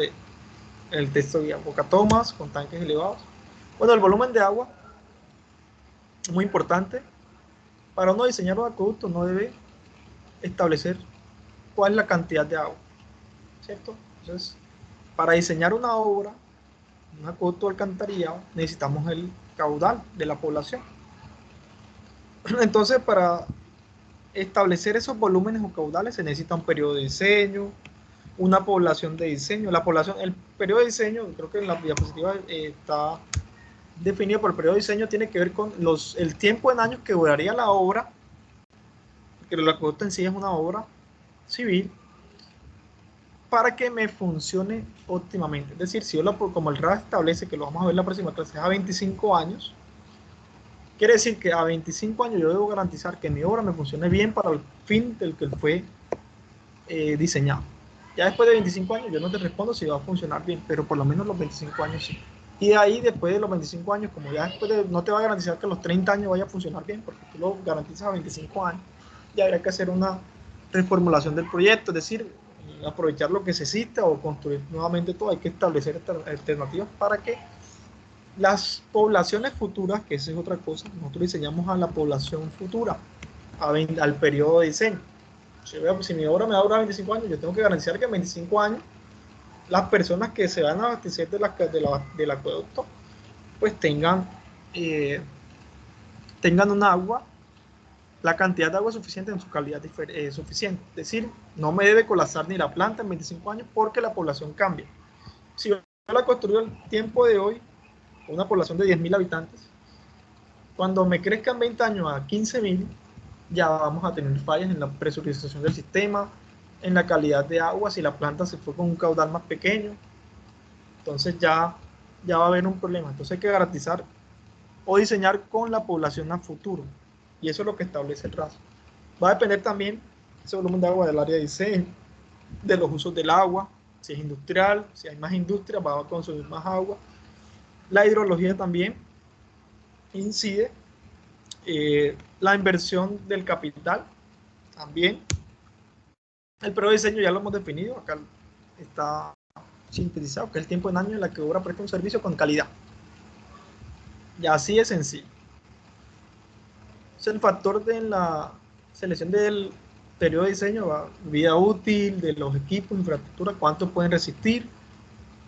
el texto de bocatomas con tanques elevados. Bueno, el volumen de agua es muy importante. Para uno diseñar un acueducto no debe establecer cuál es la cantidad de agua, ¿cierto? Entonces, para diseñar una obra, un acueducto alcantarillado, necesitamos el caudal de la población. Entonces, para establecer esos volúmenes o caudales se necesita un periodo de diseño, una población de diseño. El periodo de diseño, creo que en la diapositiva está definido por el periodo de diseño, tiene que ver con el tiempo en años que duraría la obra, porque el acueducto en sí es una obra civil, para que me funcione óptimamente. Es decir, si yo como el RAS establece, que lo vamos a ver en la próxima clase, es a 25 años, quiere decir que a 25 años yo debo garantizar que mi obra me funcione bien para el fin del que fue diseñado. Ya después de 25 años yo no te respondo si va a funcionar bien, pero por lo menos los 25 años sí. Y de ahí, después de los 25 años, como ya no te va a garantizar que a los 30 años vaya a funcionar bien, porque tú lo garantizas a 25 años, ya habría que hacer una reformulación del proyecto, es decir, aprovechar lo que se exista o construir nuevamente todo. Hay que establecer alternativas para que las poblaciones futuras, que esa es otra cosa, nosotros diseñamos a la población futura, al periodo de diseño. Si mi obra me va a durar 25 años, yo tengo que garantizar que en 25 años las personas que se van a abastecer del acueducto pues tengan un agua, la cantidad de agua suficiente en su calidad suficiente. Es decir, no me debe colapsar ni la planta en 25 años porque la población cambia. Si yo la construyo el tiempo de hoy, una población de 10.000 habitantes, cuando me crezcan 20 años a 15.000, ya vamos a tener fallas en la presurización del sistema, en la calidad de agua, si la planta se fue con un caudal más pequeño, entonces ya va a haber un problema. Entonces hay que garantizar o diseñar con la población a futuro, y eso es lo que establece el RAS. Va a depender también ese volumen de agua del área de diseño, de los usos del agua, si es industrial, si hay más industria va a consumir más agua. La hidrología también incide, la inversión del capital también. El periodo de diseño ya lo hemos definido, acá está sintetizado, que es el tiempo en años en la que obra presta un servicio con calidad. Y así es sencillo. Es el factor de la selección del periodo de diseño, vida útil de los equipos, infraestructura, cuánto pueden resistir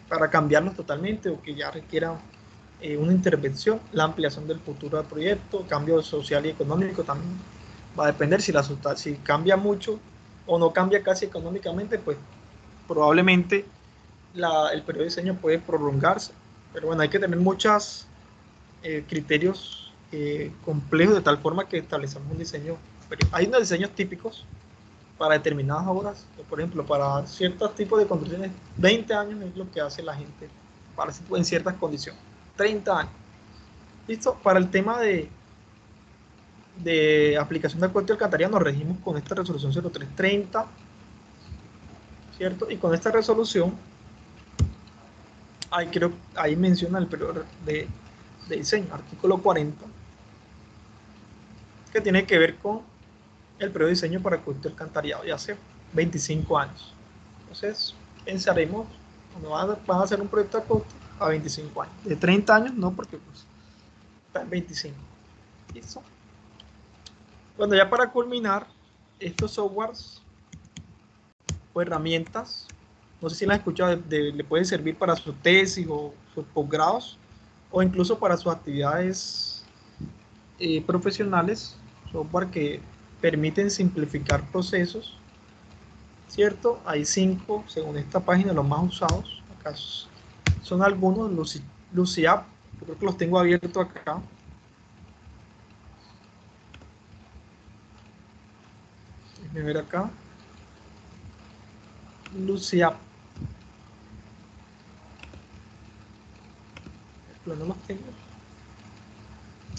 para cambiarlos totalmente o que ya requieran una intervención, la ampliación del futuro del proyecto, cambio social y económico también va a depender si cambia mucho o no cambia casi económicamente, pues probablemente el periodo de diseño puede prolongarse, pero bueno, hay que tener muchos criterios complejos de tal forma que establecemos un diseño. Hay unos diseños típicos para determinadas obras, por ejemplo, para ciertos tipos de construcciones, 20 años es lo que hace la gente para en ciertas condiciones, 30 años. ¿Listo? Para el tema de aplicación de acueducto y alcantarilla nos regimos con esta resolución 0330, ¿cierto? Y con esta resolución, ahí menciona el periodo de diseño, artículo 40, que tiene que ver con el periodo de diseño para acueducto y alcantarillado, ya hace 25 años. Entonces, pensaremos, cuando van a hacer un proyecto de acueducto, a 25 años. De 30 años, no, porque pues, está en 25. ¿Listo? Bueno, ya para culminar, estos softwares o herramientas, no sé si las has escuchado, le pueden servir para su tesis o sus posgrados, o incluso para sus actividades profesionales, software que permiten simplificar procesos, ¿cierto? Hay 5, según esta página, los más usados. Acá son algunos, Luciap, yo creo que los tengo abiertos acá. Déjenme ver acá. Luciap. Pero no los tengo.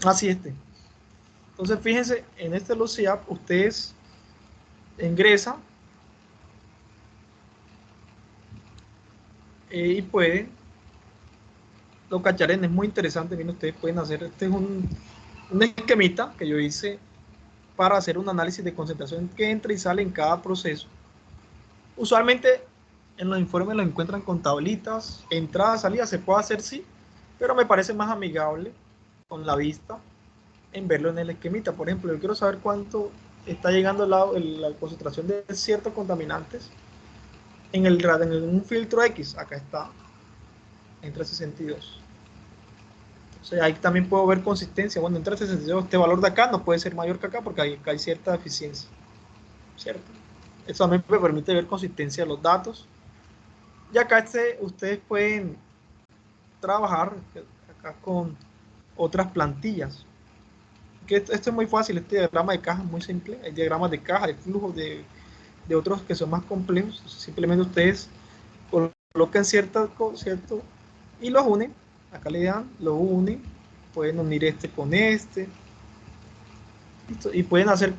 Así Entonces, fíjense, en este Luciap, ustedes ingresan y pueden, los cacharén es muy interesante. Miren, ustedes pueden hacer, este es un esquemita que yo hice para hacer un análisis de concentración que entra y sale en cada proceso. Usualmente en los informes lo encuentran con tablitas, entrada, salida, se puede hacer sí, pero me parece más amigable con la vista en verlo en el esquemita. Por ejemplo, yo quiero saber cuánto está llegando la concentración de ciertos contaminantes en un filtro X. Acá está, entre 62. O sea, ahí también puedo ver consistencia. Bueno, entre 62, este valor de acá no puede ser mayor que acá porque acá hay cierta deficiencia, ¿cierto? Eso también me permite ver consistencia de los datos. Y acá ustedes pueden trabajar acá con otras plantillas. Esto es muy fácil, este diagrama de caja es muy simple. Hay diagramas de caja, de flujo, de otros que son más complejos. Simplemente ustedes colocan cierto y los unen. Acá le dan, lo unen. Pueden unir este con este. ¿Listo? Y pueden hacer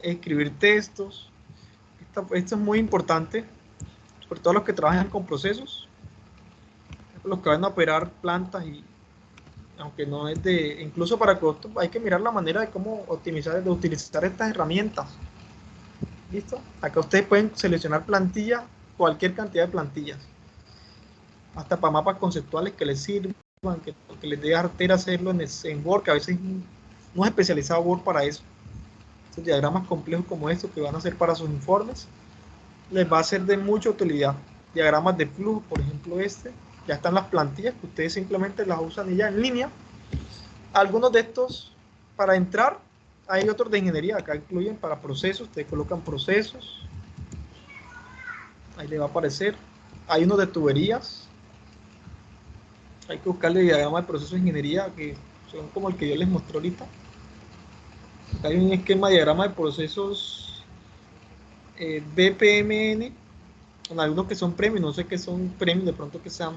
escribir textos. Esto es muy importante, sobre todo los que trabajan con procesos, los que van a operar plantas, y aunque no es incluso para costo, hay que mirar la manera de cómo utilizar estas herramientas. ¿Listo? Acá ustedes pueden seleccionar plantillas, cualquier cantidad de plantillas, hasta para mapas conceptuales que les sirvan, que les dé artera hacerlo en Word, que a veces no es especializado Word para eso. Estos diagramas complejos como estos que van a ser para sus informes, les va a ser de mucha utilidad. Diagramas de flujo, por ejemplo ya están las plantillas que ustedes simplemente las usan y ya en línea. Algunos de estos, para entrar, hay otros de ingeniería, acá incluyen para procesos, ustedes colocan procesos, ahí le va a aparecer. Hay unos de tuberías, hay que buscarle diagrama de procesos de ingeniería, que son como el que yo les mostré ahorita. Acá hay un esquema de diagrama de procesos BPMN, con algunos que son premium, no sé qué son premium, de pronto que sean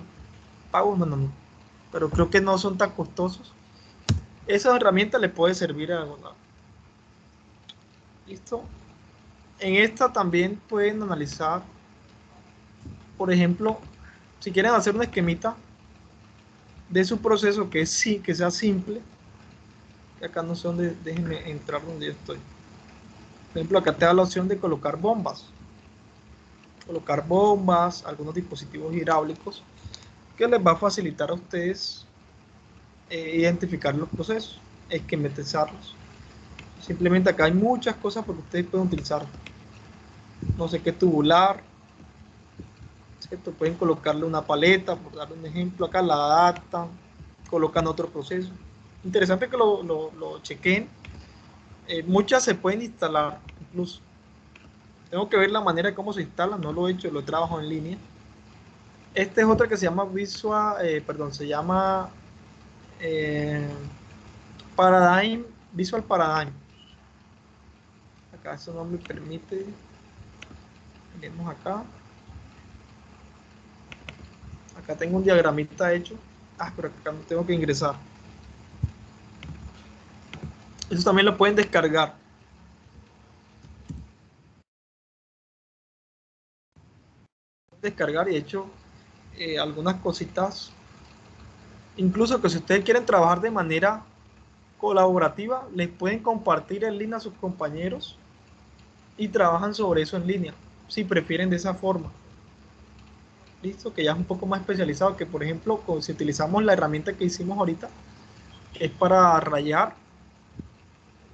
pagos, no, pero creo que no son tan costosos. Esa herramienta le puede servir a alguna. ¿Listo? En esta también pueden analizar, por ejemplo, si quieren hacer una esquemita de su proceso que sea simple. Acá no sé dónde, déjenme entrar donde yo estoy. Por ejemplo, acá te da la opción de colocar bombas. colocar bombas, algunos dispositivos hidráulicos, que les va a facilitar a ustedes identificar los procesos, esquematizarlos. Simplemente acá hay muchas cosas porque ustedes pueden utilizar, no sé qué tubular, ¿cierto? Pueden colocarle una paleta, por dar un ejemplo, acá la adaptan, colocan otro proceso. Interesante que lo chequen. Muchas se pueden instalar, incluso. Tengo que ver la manera de cómo se instala, no lo he hecho, lo trabajo en línea. Este es otra que se llama Visual Paradigm. Acá eso no me permite. Miremos acá. Acá tengo un diagramita hecho. Pero acá no tengo que ingresar. Eso también lo pueden descargar. Y he hecho algunas cositas. Incluso que si ustedes quieren trabajar de manera colaborativa, les pueden compartir el link a sus compañeros y trabajan sobre eso en línea, si prefieren de esa forma. Listo, que ya es un poco más especializado, que por ejemplo, si utilizamos la herramienta que hicimos ahorita, que es para rayar,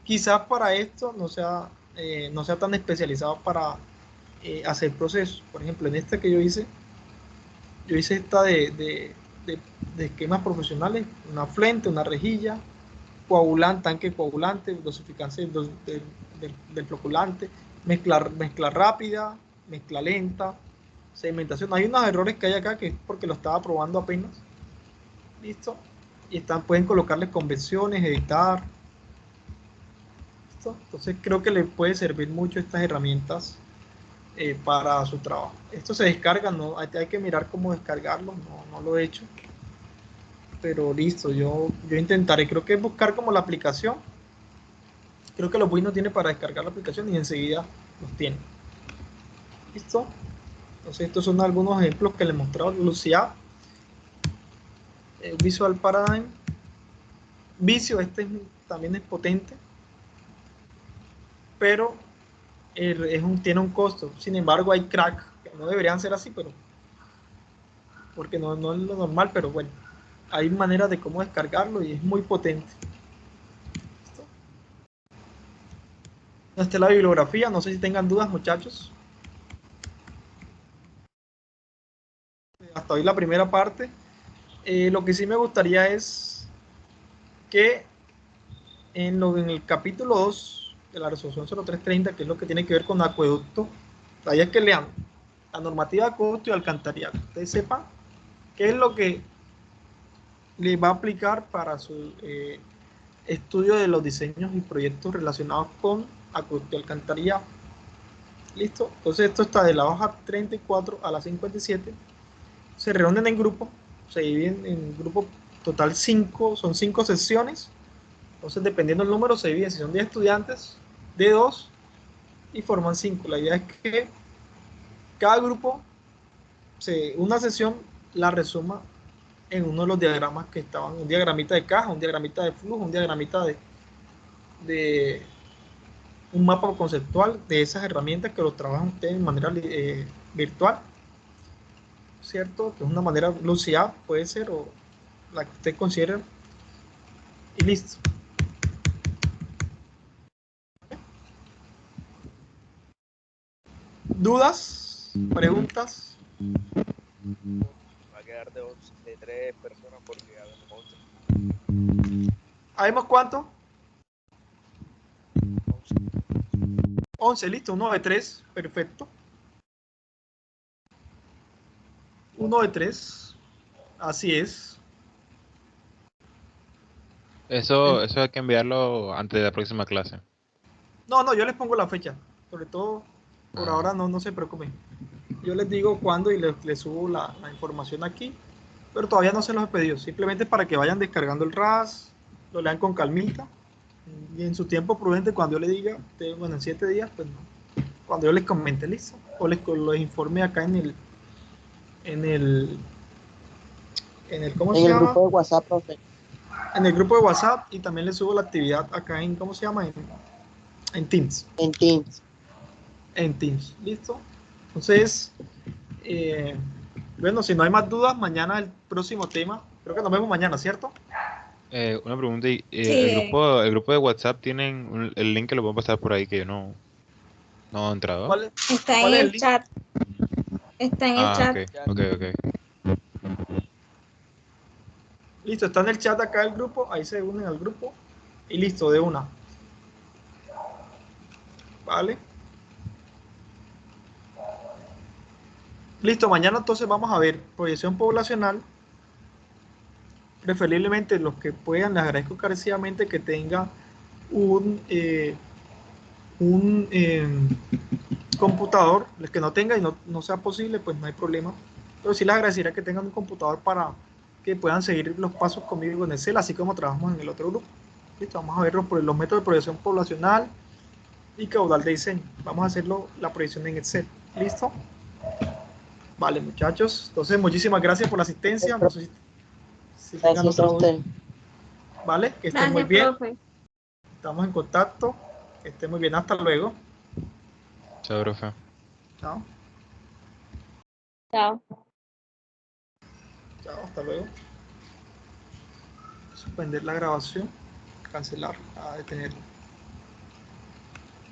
quizás para esto no sea tan especializado para hacer procesos. Por ejemplo, en esta que yo hice esta de esquemas profesionales, una fuente, una rejilla, tanque coagulante, dosificante del floculante, mezcla rápida, mezcla lenta, segmentación. Hay unos errores que hay acá que es porque lo estaba probando apenas. Listo. Y pueden colocarle convenciones, editar. ¿Listo? Entonces creo que les puede servir mucho estas herramientas para su trabajo. Esto se descarga, no hay que mirar cómo descargarlo, no lo he hecho. Pero listo, yo intentaré, creo que buscar como la aplicación. Creo que los Windows tiene para descargar la aplicación y enseguida los tiene. ¿Listo? Entonces estos son algunos ejemplos que le he mostrado. Lucia, Visual Paradigm, Visio, también es potente, pero tiene un costo. Sin embargo, hay crack, que no deberían ser así, pero porque no es lo normal, pero bueno, hay maneras de cómo descargarlo y es muy potente. ¿Listo? Esta es la bibliografía, no sé si tengan dudas, muchachos. Hasta hoy la primera parte. Lo que sí me gustaría es que en el capítulo 2 de la resolución 0330, que es lo que tiene que ver con acueducto, ahí es que lean la normativa de acueducto y alcantarillado. Ustedes sepan qué es lo que les va a aplicar para su estudio de los diseños y proyectos relacionados con acueducto y alcantarillado. ¿Listo? Entonces esto está de la hoja 34 a la 57. Se reúnen en grupo, se dividen en grupo total 5, son 5 sesiones. Entonces, dependiendo del número, se dividen. Si son 10 estudiantes, de 2 y forman 5. La idea es que cada grupo, una sesión la resuma en uno de los diagramas que estaban, un diagramita de caja, un diagramita de flujo, un diagramita de un mapa conceptual de esas herramientas que lo trabajan ustedes de manera virtual, ¿cierto? Que es una manera Lucia, puede ser, o la que usted considere, y listo. ¿Dudas? ¿Preguntas? Va a quedar de 3 personas porque habemos 11. ¿Habemos cuánto? 11, listo, 1 de 3, perfecto. 1 de 3, así es. Eso hay que enviarlo antes de la próxima clase. No, yo les pongo la fecha, sobre todo por ahora no se preocupen. Yo les digo cuándo y les subo la información aquí, pero todavía no se los he pedido, simplemente para que vayan descargando el RAS, lo lean con calmita y en su tiempo prudente, cuando yo les diga, bueno, en 7 días, pues no, cuando yo les comente, listo, o les informe acá en el ¿cómo se llama? En el grupo de WhatsApp, profe. En el grupo de WhatsApp, y también les subo la actividad acá en, ¿cómo se llama? En Teams. En Teams. En Teams, ¿listo? Entonces, bueno, si no hay más dudas, mañana el próximo tema. Creo que nos vemos mañana, ¿cierto? Una pregunta, Sí. el grupo de WhatsApp tienen el link que lo puedo pasar por ahí que yo no he entrado. ¿Cuál es, Está cuál en es el el link? chat. Está en el chat. Ok. Listo, está en el chat acá el grupo, ahí se unen al grupo y listo, de una. ¿Vale? Listo, mañana entonces vamos a ver proyección poblacional. Preferiblemente los que puedan, les agradezco encarecidamente que tengan un computador. Los que no tengan y no sea posible, pues no hay problema. Pero sí les agradecería que tengan un computador para que puedan seguir los pasos conmigo en Excel, así como trabajamos en el otro grupo. Listo, vamos a ver los métodos de proyección poblacional y caudal de diseño. Vamos a hacerlo la proyección en Excel. ¿Listo? Vale, muchachos. Entonces, muchísimas gracias por la asistencia. No sé si tengan Gracias a otra duda. usted. Vale, que estén muy Gracias, bien. profe. Estamos en contacto. Que estén muy bien. Hasta luego. Chao, profe. Chao. Chao. Chao, hasta luego. Suspender la grabación. Cancelar. A detenerla.